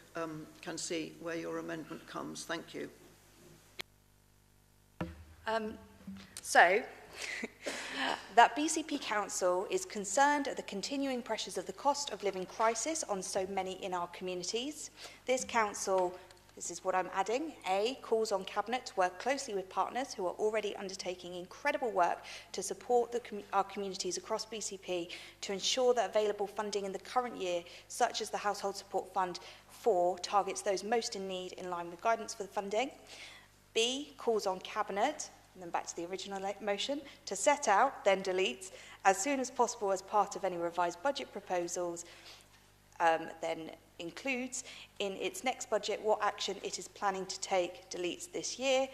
can see where your amendment comes. Thank you. That BCP Council is concerned at the continuing pressures of the cost of living crisis on so many in our communities. This Council, this is what I'm adding, A, calls on Cabinet to work closely with partners who are already undertaking incredible work to support our communities across BCP to ensure that available funding in the current year, such as the Household Support Fund 4, targets those most in need in line with guidance for the funding. B, calls on Cabinet, and then back to the original motion, to set out, then deletes, as soon as possible as part of any revised budget proposals, then includes in its next budget what action it is planning to take, deletes this year,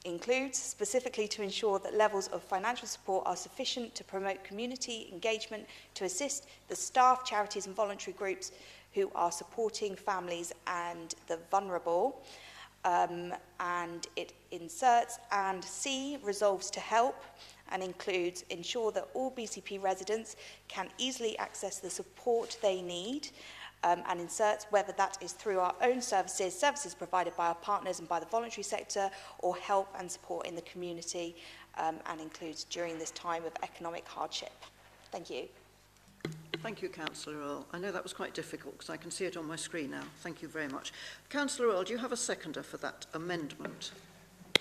includes specifically to ensure that levels of financial support are sufficient to promote community engagement, to assist the staff, charities and voluntary groups who are supporting families and the vulnerable. And it inserts, and C, resolves to help, and includes ensure that all BCP residents can easily access the support they need, and inserts whether that is through our own services provided by our partners and by the voluntary sector, or help and support in the community, and includes during this time of economic hardship. Thank you. Thank you, Councillor Earl. I know that was quite difficult because I can see it on my screen now. Thank you very much. Councillor Earl, do you have a seconder for that amendment?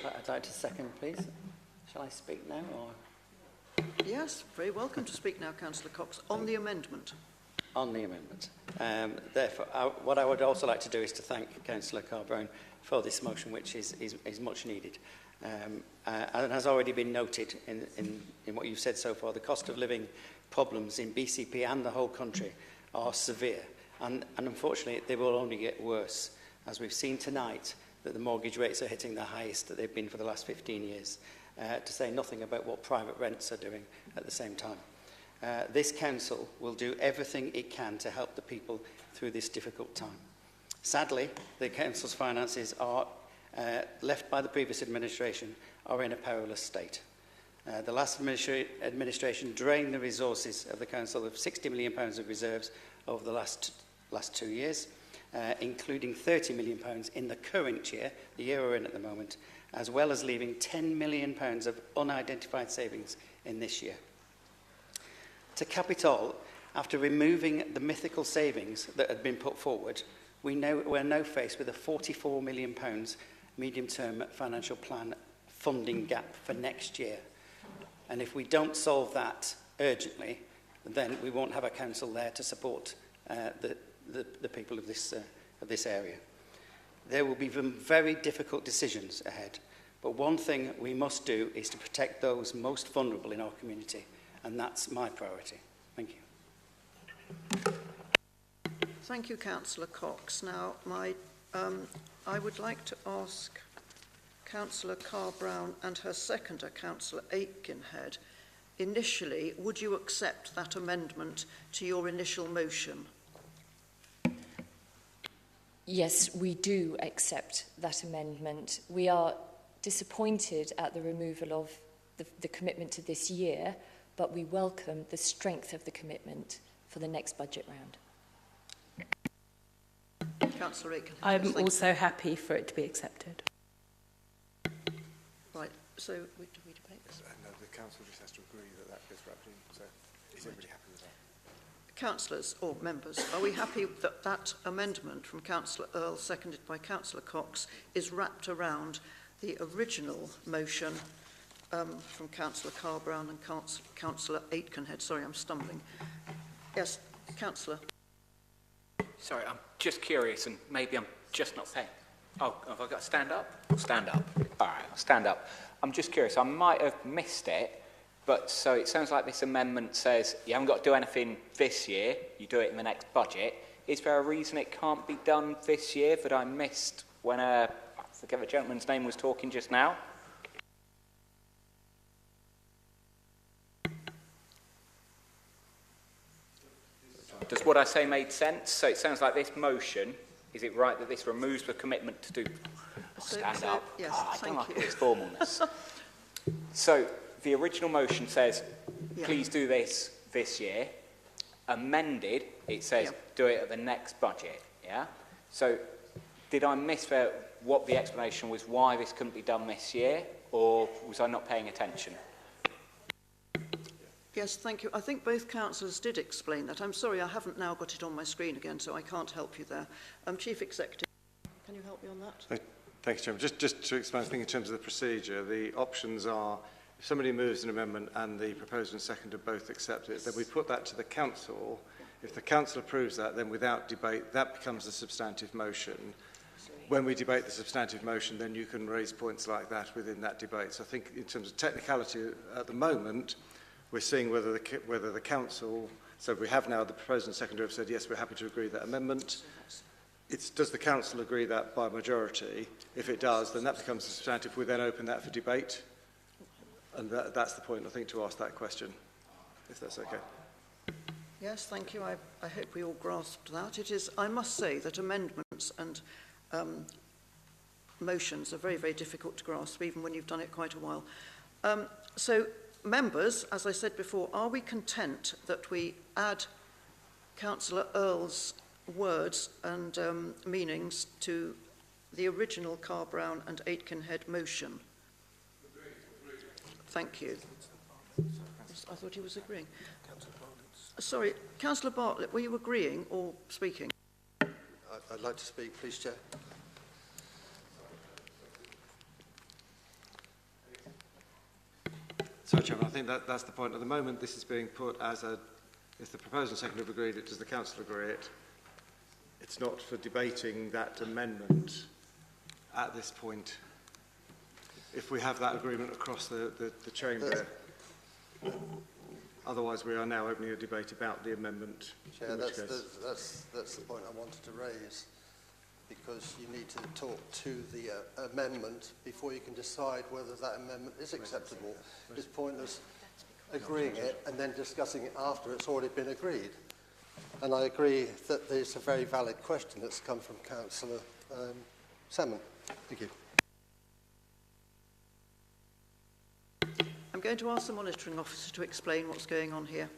I'd like to second, please. Shall I speak now? Or? Yes, very welcome to speak now, Councillor Cox, on the amendment. On the amendment. Therefore, what I would also like to do is to thank Councillor Carr-Brown for this motion, which is much needed. And has already been noted in what you've said so far, the cost of living problems in BCP and the whole country are severe. And unfortunately, they will only get worse. As we've seen tonight, that the mortgage rates are hitting the highest that they've been for the last 15 years, to say nothing about what private rents are doing at the same time. This council will do everything it can to help the people through this difficult time. Sadly, the council's finances are left by the previous administration are in a perilous state. The last administration drained the resources of the council of £60 million of reserves over the last 2 years, including £30 million in the current year, the year we're in at the moment, as well as leaving £10 million of unidentified savings in this year. To cap it all, after removing the mythical savings that had been put forward, we're now faced with a £44 million medium-term financial plan funding gap for next year. And if we don't solve that urgently, then we won't have a council there to support the people of this area. There will be very difficult decisions ahead, but one thing we must do is to protect those most vulnerable in our community, and that's my priority. Thank you. Thank you, Councillor Cox. Now, I would like to ask Councillor Carr-Brown and her seconder, Councillor Aikenhead, initially, would you accept that amendment to your initial motion? Yes, we do accept that amendment. We are disappointed at the removal of the commitment to this year, but we welcome the strength of the commitment for the next budget round. Councillor Aikenhead. I'm also happy for it to be accepted. Right, so do we debate this? No, the council just has to agree that that gets wrapped in. So is everybody happy with that? Councillors or members, are we happy that that amendment from Councillor Earl, seconded by Councillor Cox, is wrapped around the original motion from Councillor Carr-Brown and Councillor Aikenhead? Sorry, I'm stumbling. Yes, Councillor. Sorry, I'm just curious, and maybe I'm just not paying. Oh, have I got to stand up? I'll stand up. All right, I'll stand up. I'm just curious. I might have missed it, but so it sounds like this amendment says you haven't got to do anything this year. You do it in the next budget. Is there a reason it can't be done this year that I missed when I forget the gentleman's name was talking just now? Does what I say make sense? So it sounds like this motion, is it right that this removes the commitment to do... stand up. Yes, I don't like thank you. this formalness. So the original motion says, please do this year. Amended, it says, do it at the next budget. Yeah. So did I miss what the explanation was why this couldn't be done this year, or was I not paying attention? Yes, thank you. I think both councillors did explain that. I'm sorry, I haven't now got it on my screen again, so I can't help you there. Chief Executive, can you help me on that? Thank you, Chairman. Just to explain, I think in terms of the procedure, the options are if somebody moves an amendment and the proposer and seconder both accept it, then we put that to the council. If the council approves that, then without debate, that becomes a substantive motion. When we debate the substantive motion, then you can raise points like that within that debate. So I think in terms of technicality at the moment, we're seeing whether the council, so we have now the proposer and seconder have said, yes, we're happy to agree that amendment. Does the council agree that by majority? If it does, then that becomes a substantive. We then open that for debate. And that's the point, I think, to ask that question, if that's okay. Yes, thank you. I hope we all grasped that. It is, I must say that amendments and motions are very, very difficult to grasp, even when you've done it quite a while. So, members, as I said before, are we content that we add Councillor Earl's words and meanings to the original Carr-Brown and Aikenhead motion? Thank you. Yes, I thought he was agreeing. Sorry, Councillor Bartlett, were you agreeing or speaking? I'd like to speak, please, Chair. Sorry, Chairman, think that's the point. At the moment, this is being put as a, if the proposal and second have agreed it, does the council agree it? It's not for debating that amendment at this point. If we have that agreement across the chamber, otherwise we are now opening a debate about the amendment. Chair, that's the point I wanted to raise, because you need to talk to the amendment before you can decide whether that amendment is acceptable. It's pointless agreeing it and then discussing it after it's already been agreed. And I agree that it's a very valid question that's come from Councillor Salmon. Thank you. I'm going to ask the monitoring officer to explain what's going on here.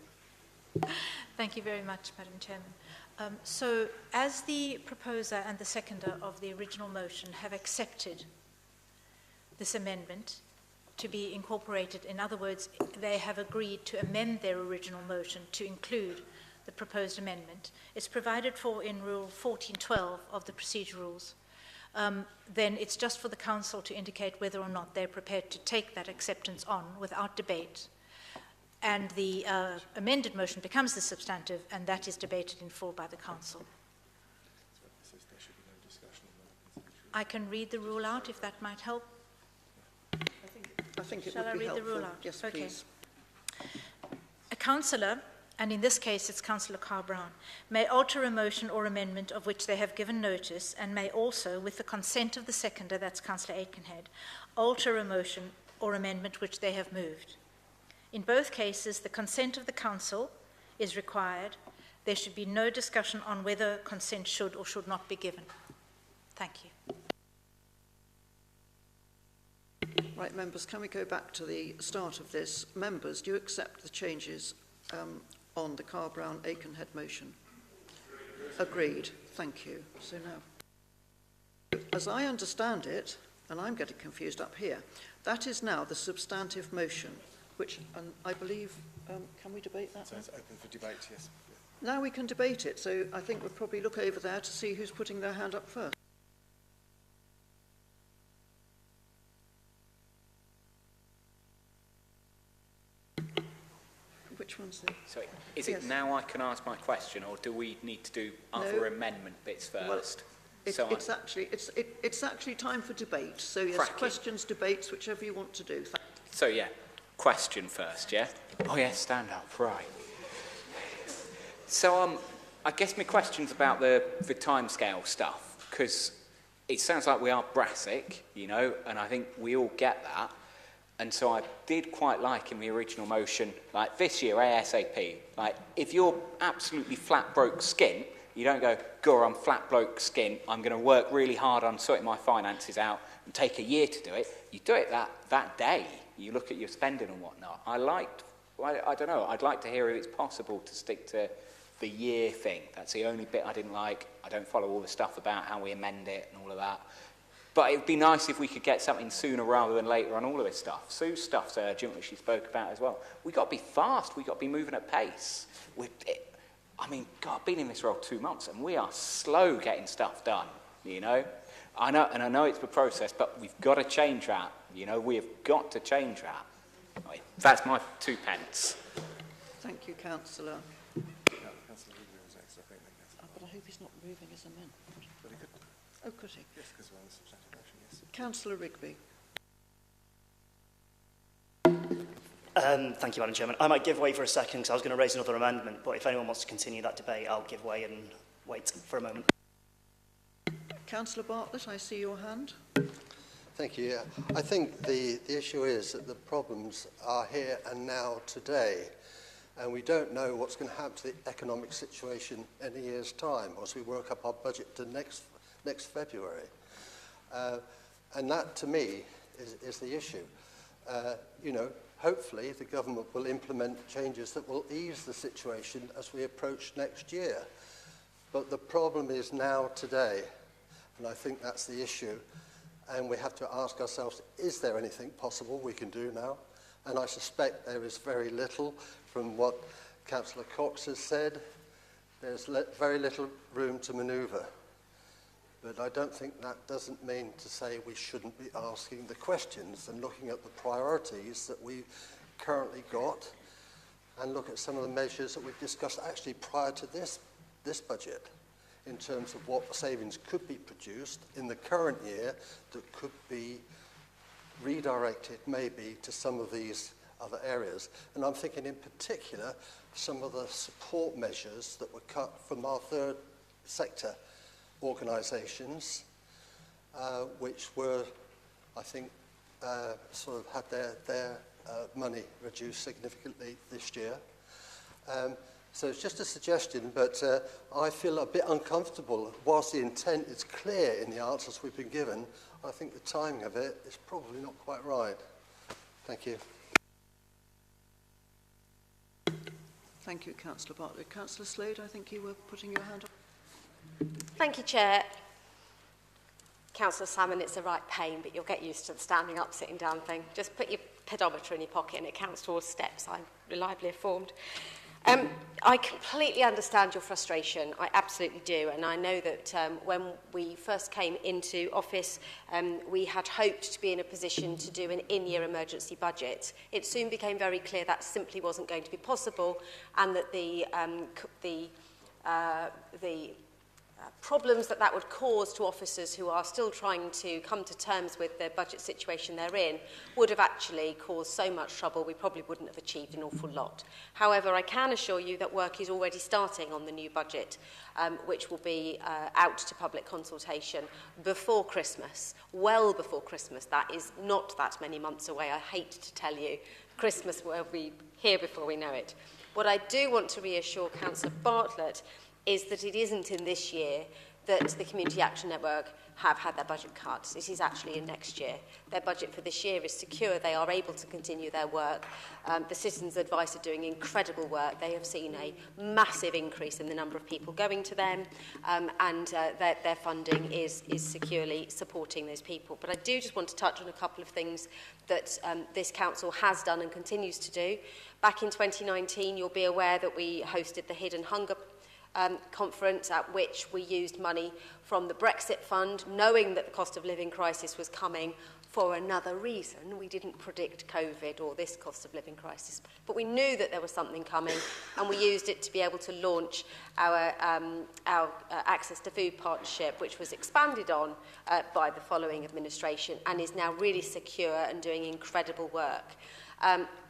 Thank you very much, Madam Chairman. So, as the proposer and the seconder of the original motion have accepted this amendment to be incorporated, in other words, they have agreed to amend their original motion to include the proposed amendment, it's provided for in Rule 1412 of the Procedure Rules. Then it's just for the Council to indicate whether or not they're prepared to take that acceptance on without debate. And the amended motion becomes the substantive, and that is debated in full by the Council. I can read the rule out if that might help. I think it Shall would I be read helpful. the rule out? Yes, Okay. please. A councillor, and in this case it's Councillor Carr-Brown, may alter a motion or amendment of which they have given notice, and may also, with the consent of the seconder, that's Councillor Aikenhead, alter a motion or amendment which they have moved. In both cases, the consent of the Council is required. There should be no discussion on whether consent should or should not be given. Thank you. Right, members, can we go back to the start of this? Members, do you accept the changes on the Carr-Brown-Aikenhead motion? Agreed. Thank you. So now, as I understand it, and I'm getting confused up here, that is now the substantive motion, which I believe, can we debate that? So it's open for debate, yes. Now we can debate it, so I think we'll probably look over there to see who's putting their hand up first. Which one's the... So is it now I can ask my question, or do we need to do other amendment bits first? Well, it's actually time for debate. So yes, Cracking. questions, debates, whichever you want to do. So yeah, question first, yeah? Oh yeah, stand up, right. So I guess my question's about the timescale stuff, because it sounds like we are brassic, you know, and I think we all get that. And so I did quite like in the original motion, like this year, ASAP, like if you're absolutely flat broke skint, you don't go, "Gore, I'm flat broke skint, I'm going to work really hard on sorting my finances out and take a year to do it." You do it that day. You look at your spending and whatnot. I don't know, I'd like to hear if it's possible to stick to the year thing. That's the only bit I didn't like. I don't follow all the stuff about how we amend it and all of that. But it would be nice if we could get something sooner rather than later on all of this stuff. Sue's stuff's urgent, which she spoke about as well. We've got to be fast. We've got to be moving at pace. I mean, God, I've been in this role 2 months, and we are slow getting stuff done, you know? I know it's the process, but we've got to change that, you know? We have got to change that. Anyway, that's my 2 pence. Thank you, Councillor. Councillor Rigby was next, I think. But I hope he's not moving his amendment. But he could. Oh, could he? Yes, because we're on the substantive motion, yes. Councillor Rigby. Thank you, Madam Chairman. I might give way for a second because I was going to raise another amendment, but if anyone wants to continue that debate, I'll give way and wait for a moment. Councillor Bartlett, I see your hand. Thank you. I think the issue is that the problems are here and now today, and we don't know what's going to happen to the economic situation in a year's time as we work up our budget to next February. And that, to me, is the issue. You know, hopefully the government will implement changes that will ease the situation as we approach next year. But the problem is now today, and I think that's the issue. And we have to ask ourselves, is there anything possible we can do now? And I suspect there is very little from what Councillor Cox has said. There's very little room to manoeuvre. But I don't think that doesn't mean to say we shouldn't be asking the questions and looking at the priorities that we currently got and look at some of the measures that we've discussed actually prior to this budget in terms of what savings could be produced in the current year that could be redirected maybe to some of these other areas. And I'm thinking in particular some of the support measures that were cut from our third sector organisations, which were, I think, sort of had their money reduced significantly this year. So it's just a suggestion, but I feel a bit uncomfortable. Whilst the intent is clear in the answers we've been given, I think the timing of it is probably not quite right. Thank you. Thank you, Councillor Bartlett. Councillor Slade, I think you were putting your hand up. Thank you, Chair. Councillor Salmon, it's a right pain, but you'll get used to the standing up, sitting down thing. Just put your pedometer in your pocket and it counts towards steps, I'm reliably informed. I completely understand your frustration, I absolutely do, and I know that when we first came into office, we had hoped to be in a position to do an in-year emergency budget. It soon became very clear that simply wasn't going to be possible, and that the problems that would cause to officers who are still trying to come to terms with the budget situation they're in would have actually caused so much trouble we probably wouldn't have achieved an awful lot. However, I can assure you that work is already starting on the new budget, which will be out to public consultation before Christmas, well before Christmas. That is not that many months away. I hate to tell you, Christmas will be here before we know it. What I do want to reassure Councillor Bartlett is that it isn't in this year that the Community Action Network have had their budget cut. It is actually in next year. Their budget for this year is secure. They are able to continue their work. The Citizens' Advice are doing incredible work. They have seen a massive increase in the number of people going to them, and their funding is securely supporting those people. But I do just want to touch on a couple of things that this council has done and continues to do. Back in 2019, you'll be aware that we hosted the Hidden Hunger conference, at which we used money from the Brexit fund, knowing that the cost of living crisis was coming for another reason. We didn't predict COVID or this cost of living crisis, but we knew that there was something coming, and we used it to be able to launch our Access to Food partnership, which was expanded on by the following administration and is now really secure and doing incredible work.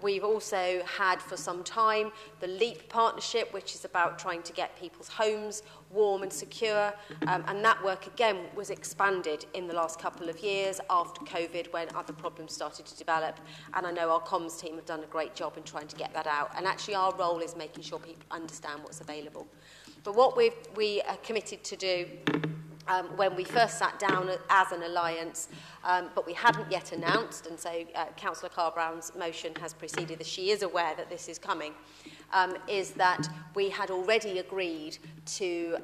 We've also had for some time the LEAP partnership, which is about trying to get people's homes warm and secure, and that work again was expanded in the last couple of years after COVID, when other problems started to develop, and I know our comms team have done a great job in trying to get that out, and actually our role is making sure people understand what's available. But what we are committed to do when we first sat down as an alliance, but we hadn't yet announced, and so Councillor Carr-Brown's motion has preceded this. She is aware that this is coming, is that we had already agreed to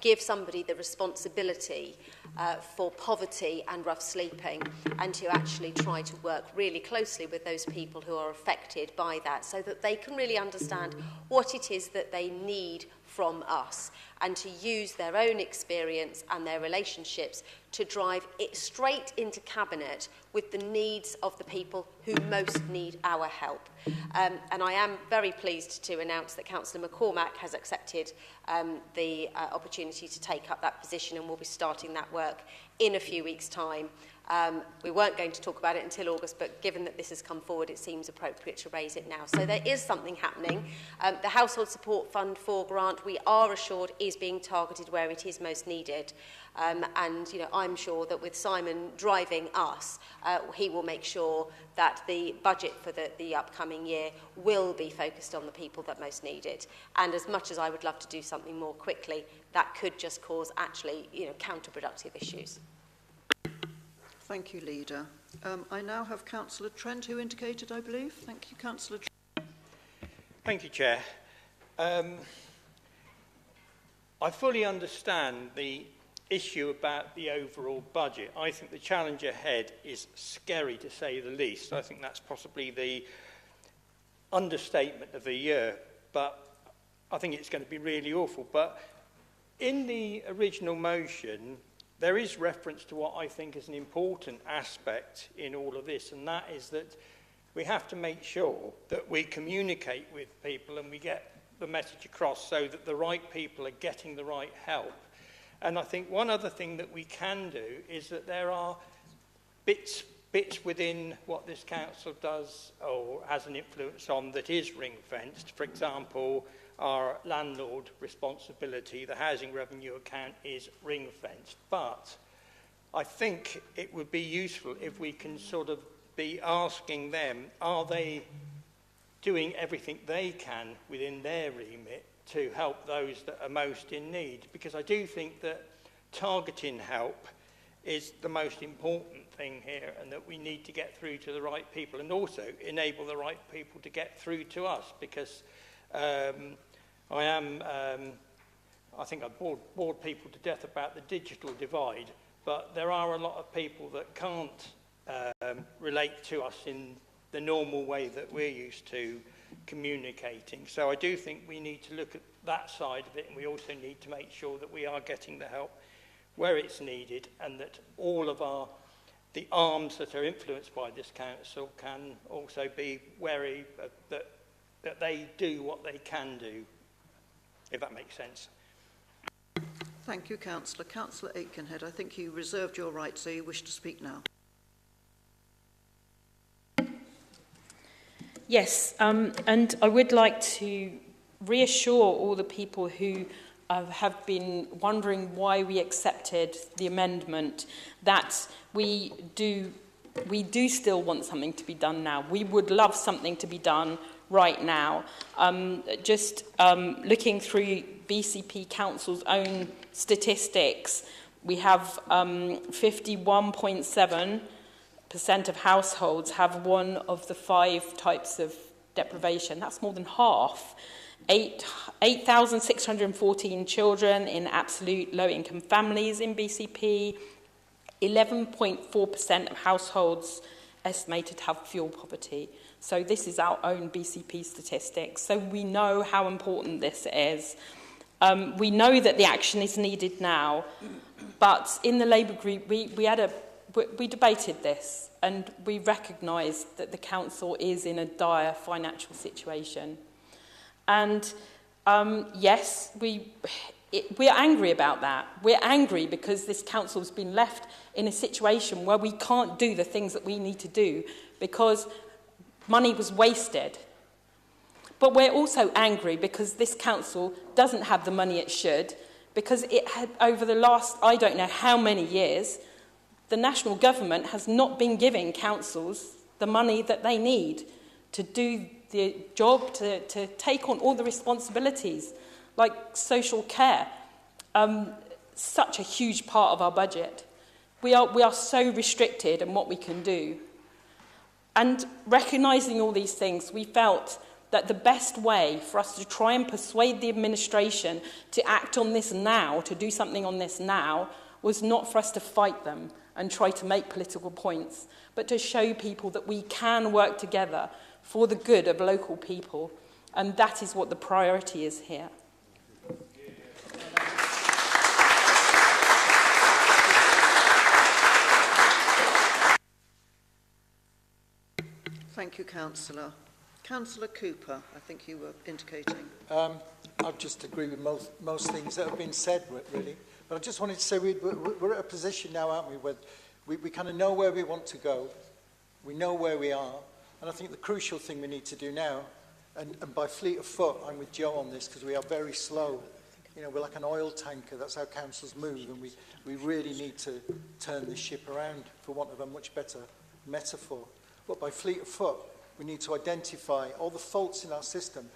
give somebody the responsibility for poverty and rough sleeping, and to actually try to work really closely with those people who are affected by that, so that they can really understand what it is that they need from us, and to use their own experience and their relationships to drive it straight into Cabinet with the needs of the people who most need our help. And I am very pleased to announce that Councillor McCormack has accepted the opportunity to take up that position, and will be starting that work in a few weeks' time. We weren't going to talk about it until August, but given that this has come forward, it seems appropriate to raise it now. So there is something happening. The Household Support Fund 4 grant, we are assured, is being targeted where it is most needed. And I'm sure that with Simon driving us, he will make sure that the budget for the upcoming year will be focused on the people that most need it. And as much as I would love to do something more quickly, that could just cause actually counterproductive issues. Thank you, Leader. I now have Councillor Trent, who indicated, I believe. Thank you, Councillor Trent. Thank you, Chair. I fully understand the issue about the overall budget. I think the challenge ahead is scary, to say the least. I think that's possibly the understatement of the year, but I think it's going to be really awful. But in the original motion, there is reference to what I think is an important aspect in all of this, and that is that we have to make sure that we communicate with people and we get the message across so that the right people are getting the right help. And I think one other thing that we can do is that there are bits within what this council does or has an influence on that is ring-fenced. For example, our landlord responsibility, the housing revenue account, is ring-fenced. But I think it would be useful if we can sort of be asking them, are they doing everything they can within their remit to help those that are most in need? Because I do think that targeting help is the most important thing here, and that we need to get through to the right people and also enable the right people to get through to us, because I think I've bored people to death about the digital divide, but there are a lot of people that can't relate to us in the normal way that we're used to communicating. So I do think we need to look at that side of it, and we also need to make sure that we are getting the help where it's needed, and that all of the arms that are influenced by this council can also be wary that they do what they can do, if that makes sense. Thank you, Councillor. Councillor Aikenhead, I think you reserved your right, so you wish to speak now. Yes, and I would like to reassure all the people who have been wondering why we accepted the amendment that we do still want something to be done now. We would love something to be done right now. Looking through BCP Council's own statistics, we have 51.7% of households have one of the 5 types of deprivation. That's more than half. 8,614 children in absolute low-income families in BCP. 11.4% of households estimated to have fuel poverty. So this is our own BCP statistics. So we know how important this is. We know that the action is needed now, but in the Labour group, we debated this, and we recognised that the council is in a dire financial situation. And yes, we're angry about that. We're angry because this council has been left in a situation where we can't do the things that we need to do because money was wasted. But we're also angry because this council doesn't have the money it should, because it had, over the last, I don't know how many years, the national government has not been giving councils the money that they need to do the job, to take on all the responsibilities, like social care, such a huge part of our budget. We are so restricted in what we can do. And recognising all these things, we felt that the best way for us to try and persuade the administration to act on this now, to do something on this now, was not for us to fight them and try to make political points, but to show people that we can work together for the good of local people, and that is what the priority is here. Thank you, Councillor. Councillor Cooper, I think you were indicating. I just agree with most things that have been said, really. But I just wanted to say we're at a position now, aren't we, where we kind of know where we want to go. We know where we are. And I think the crucial thing we need to do now, and by fleet of foot, I'm with Joe on this, because we are very slow. You know, we're like an oil tanker. That's how councils move. And we really need to turn this ship around, for want of a much better metaphor. But by fleet of foot, we need to identify all the faults in our system,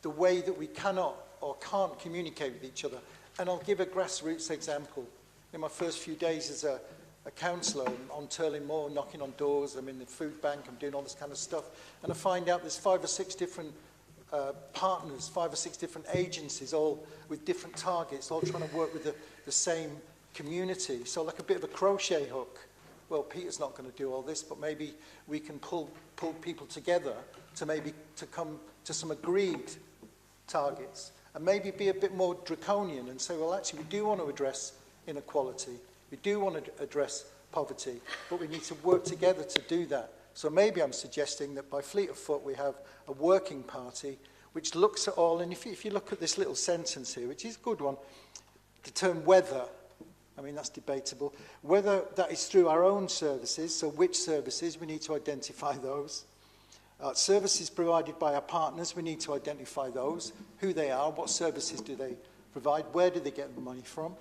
the way that we cannot or can't communicate with each other. And I'll give a grassroots example. In my first few days as a councillor on Turling Moor, knocking on doors, I'm in the food bank, I'm doing all this kind of stuff, and I find out there's 5 or 6 different partners, 5 or 6 different agencies, all with different targets, all trying to work with the same community. So like a bit of a crochet hook. Well, Peter's not going to do all this, but maybe we can pull people together to come to some agreed targets, and maybe be a bit more draconian and say, well, actually, we do want to address inequality. We do want to address poverty, but we need to work together to do that. So maybe I'm suggesting that by fleet of foot we have a working party which looks at all, and if you look at this little sentence here, which is a good one, the term whether, I mean, that's debatable, whether that is through our own services, so which services, we need to identify those. Services provided by our partners, we need to identify those, who they are, what services do they provide, where do they get the money from,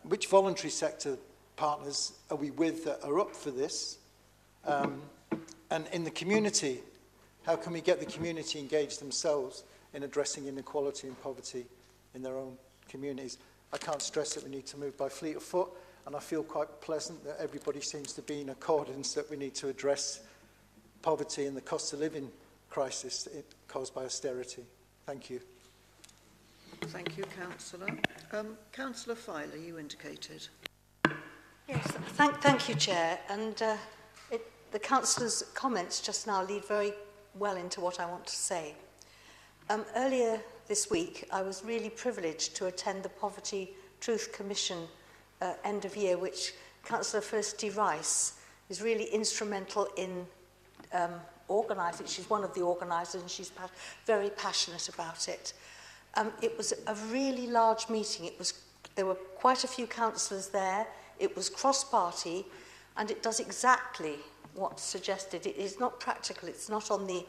which voluntary sector partners are we with that are up for this, and in the community, how can we get the community engaged themselves in addressing inequality and poverty in their own communities? I can't stress that we need to move by fleet of foot, and I feel quite pleasant that everybody seems to be in accordance that we need to address poverty and the cost of living crisis caused by austerity. Thank you. Thank you, Councillor. Councillor Filer, you indicated. Yes, thank you, Chair. And the Councillor's comments just now lead very well into what I want to say. Earlier this week, I was really privileged to attend the Poverty Truth Commission end of year, which Councillor Felicity Rice is really instrumental in organising. She's one of the organisers and she's very passionate about it. It was a really large meeting. There were quite a few councillors there. It was cross-party and it does exactly what's suggested. It is not practical. It's not on the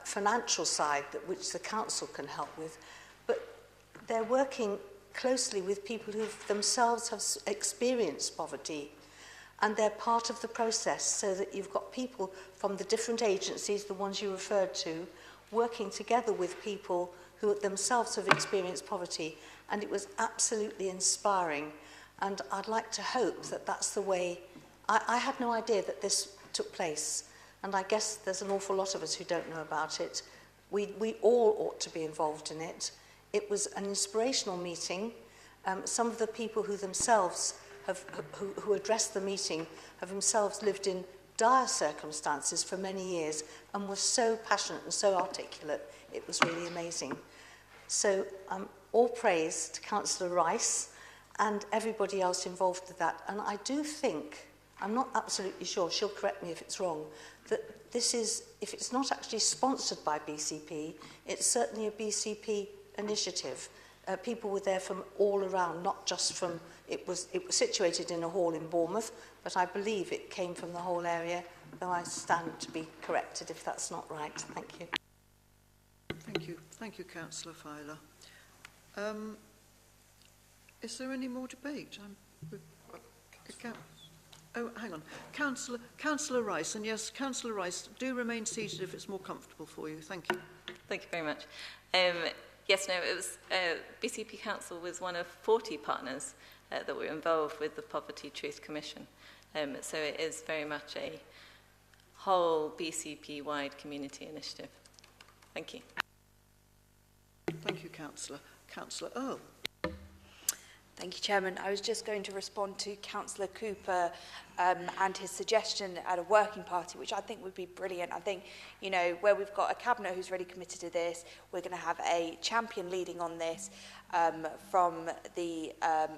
financial side which the council can help with, but they're working closely with people who themselves have experienced poverty, and they're part of the process, so that you've got people from the different agencies, the ones you referred to, working together with people who themselves have experienced poverty, and it was absolutely inspiring. And I'd like to hope that that's the way. I had no idea that this took place, and I guess there's an awful lot of us who don't know about it. We all ought to be involved in it. It was an inspirational meeting. Some of the people who themselves who addressed the meeting have themselves lived in dire circumstances for many years and were so passionate and so articulate. It was really amazing. So all praise to Councillor Rice and everybody else involved with that. And I do think, I'm not absolutely sure, she'll correct me if it's wrong, that this is, if it's not actually sponsored by BCP, it's certainly a BCP initiative. People were there from all around, not just from, it was situated in a hall in Bournemouth, but I believe it came from the whole area, though I stand to be corrected if that's not right. Thank you. Thank you, Councillor Filer. Is there any more debate? Oh, hang on. Councillor Rice, and yes, Councillor Rice, do remain seated if it's more comfortable for you. Thank you. Thank you very much. Yes, no, it was BCP Council was one of 40 partners that were involved with the Poverty Truth Commission. So it is very much a whole BCP-wide community initiative. Thank you. Thank you, Councillor. Councillor Earle. Thank you, Chairman. I was just going to respond to Councillor Cooper and his suggestion at a working party, which I think would be brilliant. I think, you know, where we've got a cabinet who's really committed to this, we're going to have a champion leading on this from the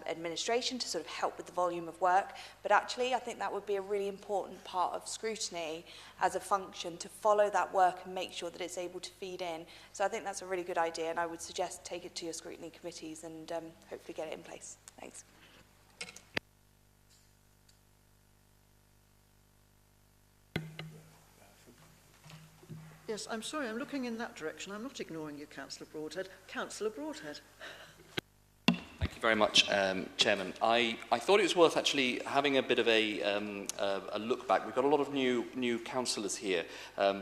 administration to sort of help with the volume of work. But actually, I think that would be a really important part of scrutiny as a function to follow that work and make sure that it's able to feed in. So I think that's a really good idea, and I would suggest take it to your scrutiny committees and hopefully get it in place. Thanks. Yes, I'm sorry, I'm looking in that direction. I'm not ignoring you, Councillor Broadhead. Councillor Broadhead. Thank you very much, Chairman. I thought it was worth actually having a bit of a look back. We've got a lot of new councillors here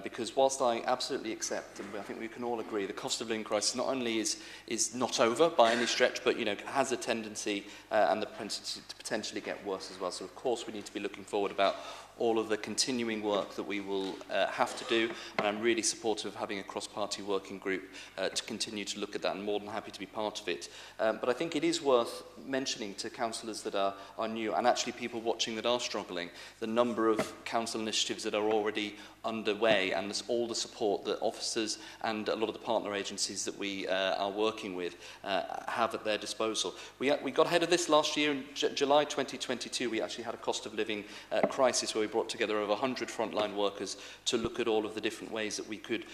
because whilst I absolutely accept, and I think we can all agree, the cost of living crisis not only is not over by any stretch, but has a tendency and the propensity to potentially get worse as well. So of course we need to be looking forward about all of the continuing work that we will have to do, and I'm really supportive of having a cross-party working group to continue to look at that, and more than happy to be part of it. But I think it is worth mentioning to councillors that are new, and actually people watching that are struggling, the number of council initiatives that are already underway, and there's all the support that officers and a lot of the partner agencies that we are working with have at their disposal. We got ahead of this last year. In July 2022, we actually had a cost of living crisis where we brought together over 100 frontline workers to look at all of the different ways that we could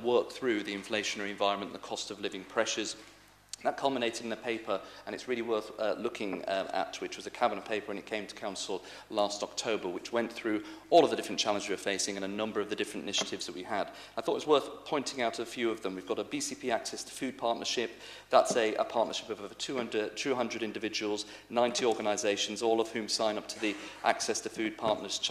work through the inflationary environment and the cost of living pressures. That culminated in a paper, and it's really worth looking at, which was a cabinet paper, and it came to council last October, which went through all of the different challenges we're facing and a number of the different initiatives that we had. I thought it was worth pointing out a few of them. We've got a BCP Access to Food partnership. That's a partnership of over 200 individuals, 90 organisations, all of whom sign up to the Access to Food Partnership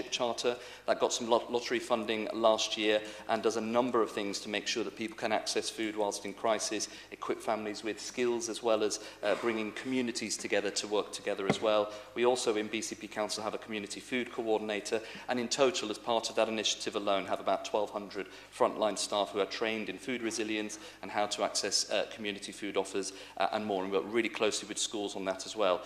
Charter. That got some lottery funding last year and does a number of things to make sure that people can access food whilst in crisis, equip families with skills, as well as bringing communities together to work together as well. We also in BCP Council have a community food coordinator, and in total, as part of that initiative alone, have about 1,200 frontline staff who are trained in food resilience and how to access community food offers and more. And we work really closely with schools on that as well.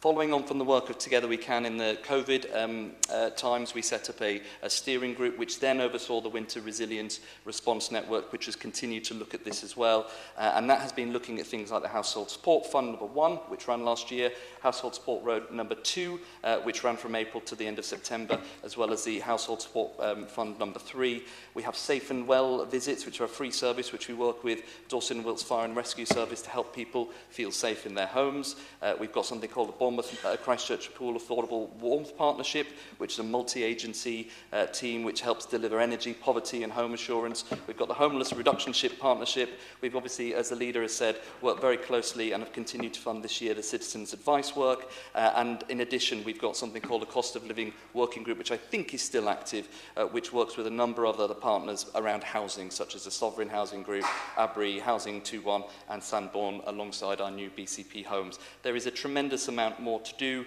Following on from the work of Together We Can in the COVID times, we set up a steering group which then oversaw the Winter Resilience Response Network, which has continued to look at this as well. And that has been looking at things like the Household Support Fund number 1, which ran last year, Household Support Road number 2, which ran from April to the end of September, as well as the Household Support Fund number 3. We have Safe and Well visits, which are a free service, which we work with Dorset and Wilts Fire and Rescue Service to help people feel safe in their homes. We've got something called the Bournemouth Christchurch Pool Affordable Warmth Partnership, which is a multi-agency team which helps deliver energy, poverty and home assurance. We've got the Homeless Reduction Ship Partnership. We've obviously, as the leader has said, worked very closely and have continued to fund this year the Citizens Advice work. And in addition, we've got something called a Cost of Living Working Group, which I think is still active, which works with a number of other partners around housing, such as the Sovereign Housing Group, ABRI, Housing 21 and Sanborn, alongside our new BCP Homes. There is a tremendous amount more to do.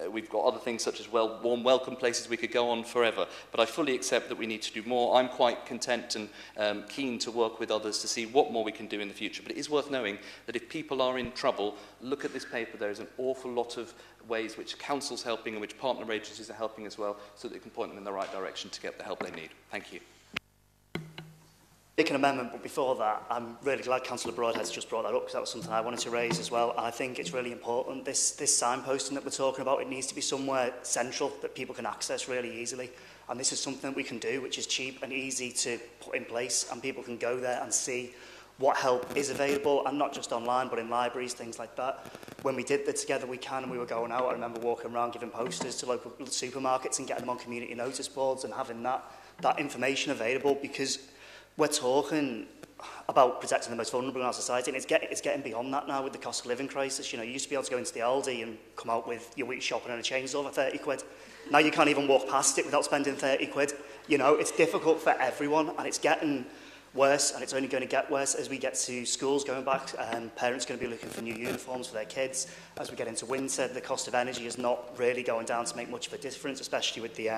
We've got other things such as warm welcome places. We could go on forever, but I fully accept that we need to do more. I'm quite content and keen to work with others to see what more we can do in the future, but it is worth knowing that if people are in trouble, look at this paper. There is an awful lot of ways which council's helping and which partner agencies are helping as well, so that we can point them in the right direction to get the help they need. Thank you. Make an amendment, but before that, I'm really glad Councillor Broadhead's just brought that up, because that was something I wanted to raise as well. And I think it's really important, this signposting that we're talking about, it needs to be somewhere central that people can access really easily. And this is something that we can do, which is cheap and easy to put in place, and people can go there and see what help is available, and not just online, but in libraries, things like that. When we did the Together We Can and we were going out, I remember walking around giving posters to local supermarkets and getting them on community notice boards and having that information available, because we're talking about protecting the most vulnerable in our society, and it's getting beyond that now with the cost of living crisis. You know, you used to be able to go into the Aldi and come out with your week's shopping and a chainsaw for 30 quid. Now you can't even walk past it without spending 30 quid. You know, it's difficult for everyone, and it's getting worse, and it's only going to get worse as we get to schools going back. Parents are going to be looking for new uniforms for their kids. As we get into winter, the cost of energy is not really going down to make much of a difference, especially with the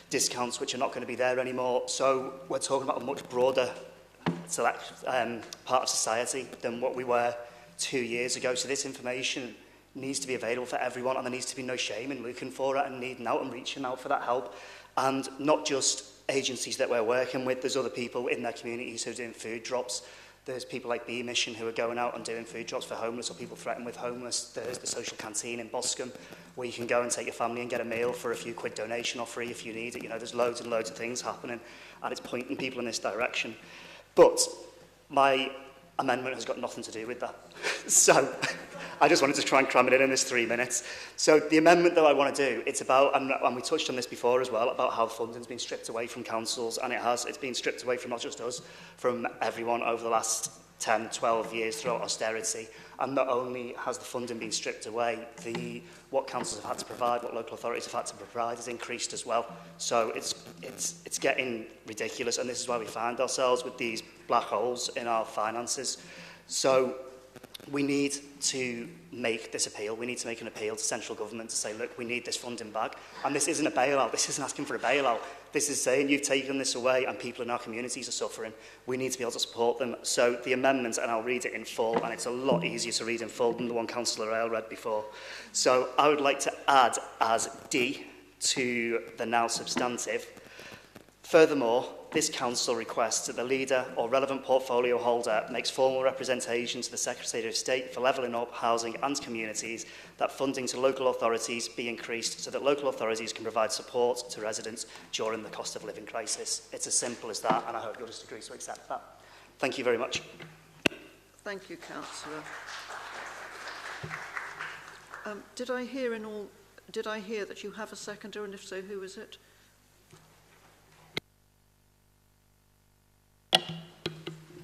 discounts which are not going to be there anymore. So we're talking about a much broader part of society than what we were 2 years ago. So this information needs to be available for everyone, and there needs to be no shame in looking for it and needing out and reaching out for that help. And not just agencies that we're working with, there's other people in their communities who are doing food drops. There's people like B Mission who are going out and doing food drops for homeless or people threatened with homeless. There's the social canteen in Boscombe where you can go and take your family and get a meal for a few quid donation or free if you need it. You know, there's loads and loads of things happening, and it's pointing people in this direction. But my amendment has got nothing to do with that. So I just wanted to try and cram it in this 3 minutes. So the amendment that I want to do, it's about, and we touched on this before as well, about how funding's been stripped away from councils, and it's been stripped away from not just us, from everyone over the last 10, 12 years throughout austerity. And not only has the funding been stripped away, what councils have had to provide, what local authorities have had to provide has increased as well. So it's getting ridiculous, and this is why we find ourselves with these black holes in our finances. So we need to make this appeal. We need to make an appeal to central government to say, look, we need this funding back. And this isn't a bailout. This isn't asking for a bailout. This is saying you've taken this away and people in our communities are suffering. We need to be able to support them. So the amendment, and I'll read it in full, and it's a lot easier to read in full than the one Councillor Earle read before. So I would like to add as D, to the now substantive. Furthermore, this council requests that the leader or relevant portfolio holder makes formal representation to the Secretary of State for Levelling Up Housing and Communities that funding to local authorities be increased so that local authorities can provide support to residents during the cost of living crisis. It's as simple as that, and I hope you'll just agree to accept that. Thank you very much. Thank you, Councillor. Did I hear that you have a seconder, and if so, who is it?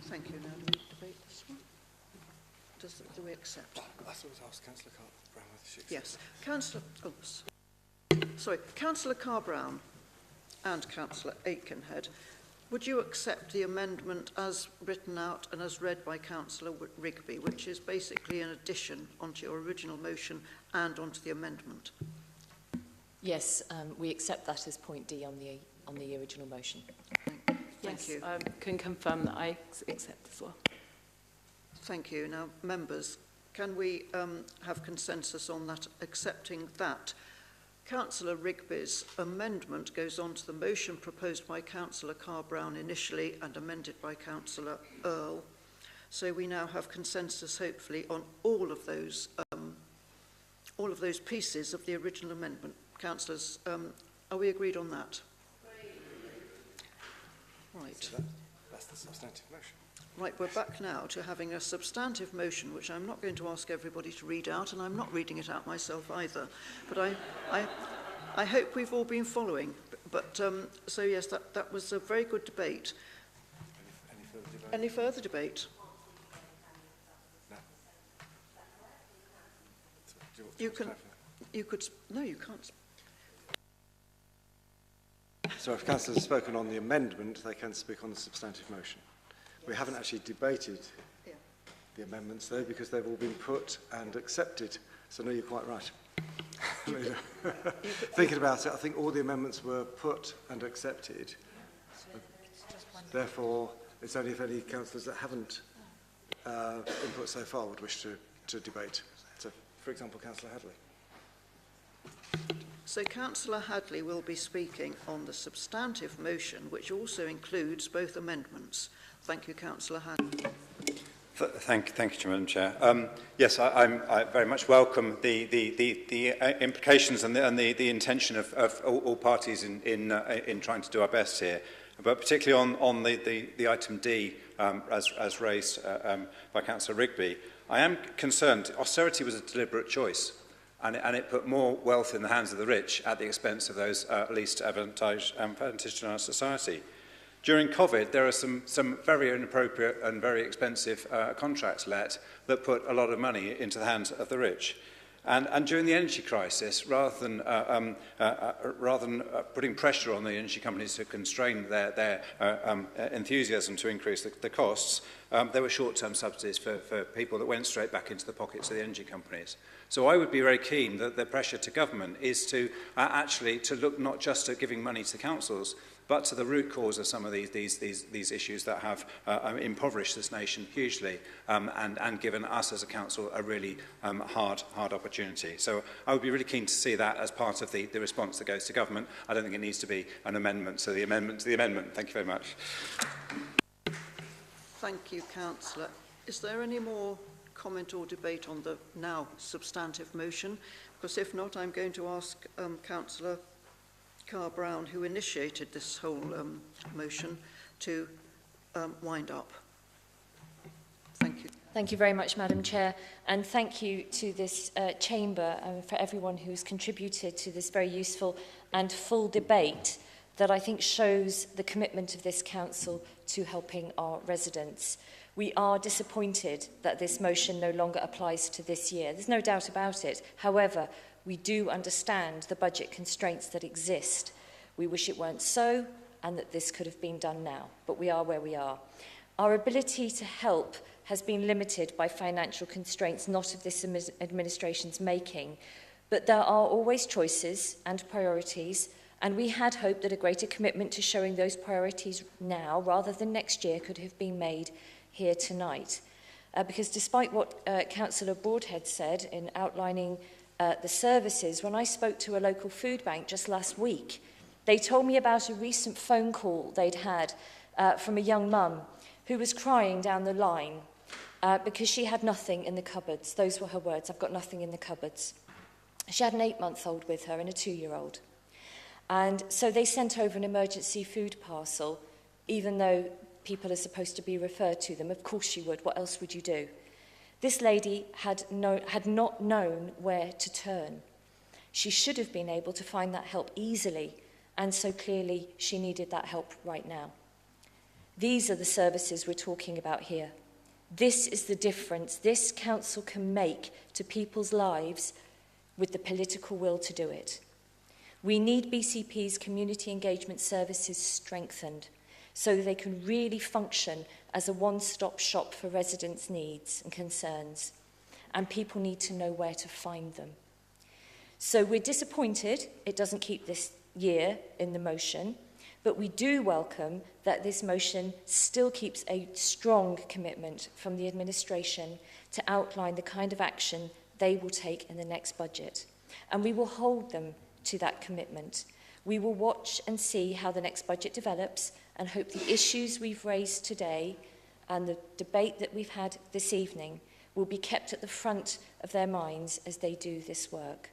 Thank you. Now, do we debate this one? Do we accept? I thought it was asked Councillor Carr-Brown whether she accepts. Yes. Councillor Carr-Brown and Councillor Aikenhead, would you accept the amendment as written out and as read by Councillor Rigby, which is basically an addition onto your original motion and onto the amendment? Yes, we accept that as point D on the original motion. Thank you. I can confirm that I accept as well. Thank you. Now, members, can we have consensus on that, accepting that? Councillor Rigby's amendment goes on to the motion proposed by Councillor Carr-Brown initially and amended by Councillor Earl. So we now have consensus, hopefully, on all of those pieces of the original amendment. Councillors, are we agreed on that? Right. So that's the substantive motion. Right, we're back now to having a substantive motion, which I'm not going to ask everybody to read out, and I'm not reading it out myself either. But I hope we've all been following. But so yes, that was a very good debate. Any further debate? Any further debate? No. No, you can't. So if councillors have spoken on the amendment, they can speak on the substantive motion. We haven't actually debated the amendments, though, because they've all been put and accepted. So no, you're quite right. Thinking about it, I think all the amendments were put and accepted. Therefore, it's only if any councillors that haven't input so far would wish to debate. So, for example, Councillor Hadley. So Councillor Hadley will be speaking on the substantive motion, which also includes both amendments. Thank you, Councillor Hadley. Thank you, Madam Chair. Yes, I very much welcome the implications and the intention of all parties in trying to do our best here, but particularly on the item D, as raised by Councillor Rigby. I am concerned. Austerity was a deliberate choice. And it put more wealth in the hands of the rich at the expense of those least advantaged in our society. During COVID, there are some very inappropriate and very expensive contracts let that put a lot of money into the hands of the rich. And during the energy crisis, rather than putting pressure on the energy companies to constrain their enthusiasm to increase the costs, there were short-term subsidies for people that went straight back into the pockets of the energy companies. So I would be very keen that the pressure to government is to actually to look not just at giving money to councils, but to the root cause of some of these issues that have impoverished this nation hugely and given us as a council a really hard opportunity. So I would be really keen to see that as part of the response that goes to government. I don't think it needs to be an amendment to the amendment to the amendment. Thank you very much. Thank you, Councillor. Is there any more comment or debate on the now substantive motion? Because if not, I'm going to ask Councillor Carr-Brown, who initiated this whole motion, to wind up. Thank you. Thank you very much, Madam Chair, and thank you to this chamber for everyone who's contributed to this very useful and full debate that I think shows the commitment of this council to helping our residents. We are disappointed that this motion no longer applies to this year. There's no doubt about it. However, we do understand the budget constraints that exist. We wish it weren't so and that this could have been done now, but we are where we are. Our ability to help has been limited by financial constraints not of this administration's making, but there are always choices and priorities, and we had hoped that a greater commitment to showing those priorities now rather than next year could have been made here tonight. Because despite what Councillor Broadhead said in outlining the services, when I spoke to a local food bank just last week, they told me about a recent phone call they'd had from a young mum who was crying down the line because she had nothing in the cupboards. Those were her words, "I've got nothing in the cupboards." She had an 8-month-old with her and a 2-year-old. And so they sent over an emergency food parcel, even though people are supposed to be referred to them. Of course you would. What else would you do? This lady had not known where to turn. She should have been able to find that help easily, and so clearly she needed that help right now. These are the services we're talking about here. This is the difference this council can make to people's lives with the political will to do it. We need BCP's community engagement services strengthened so that they can really function as a one-stop shop for residents' needs and concerns, and people need to know where to find them. So we're disappointed it doesn't keep this year in the motion, but we do welcome that this motion still keeps a strong commitment from the administration to outline the kind of action they will take in the next budget. And we will hold them to that commitment. We will watch and see how the next budget develops and hope the issues we've raised today and the debate that we've had this evening will be kept at the front of their minds as they do this work.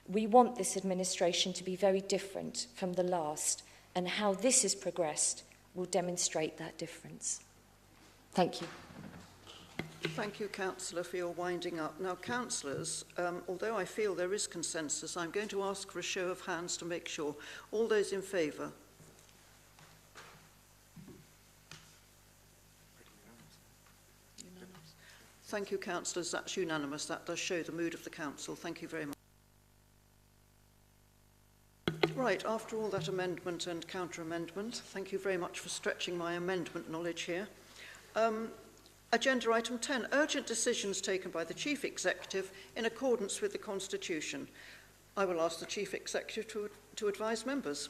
We want this administration to be very different from the last, and how this has progressed will demonstrate that difference. Thank you. Thank you, Councillor, for your winding up. Now, councillors, although I feel there is consensus, I'm going to ask for a show of hands to make sure. All those in favour? Unanimous. Thank you, councillors. That's unanimous. That does show the mood of the council. Thank you very much. Right, after all that amendment and counter-amendment, thank you very much for stretching my amendment knowledge here. Agenda item 10, urgent decisions taken by the Chief Executive in accordance with the Constitution. I will ask the Chief Executive to advise members.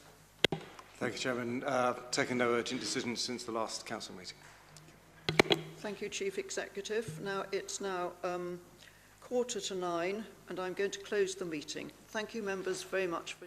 Thank you, Chairman. Taken no urgent decisions since the last council meeting. Thank you, Chief Executive. Now, it's now 8:45, and I'm going to close the meeting. Thank you, members, very much for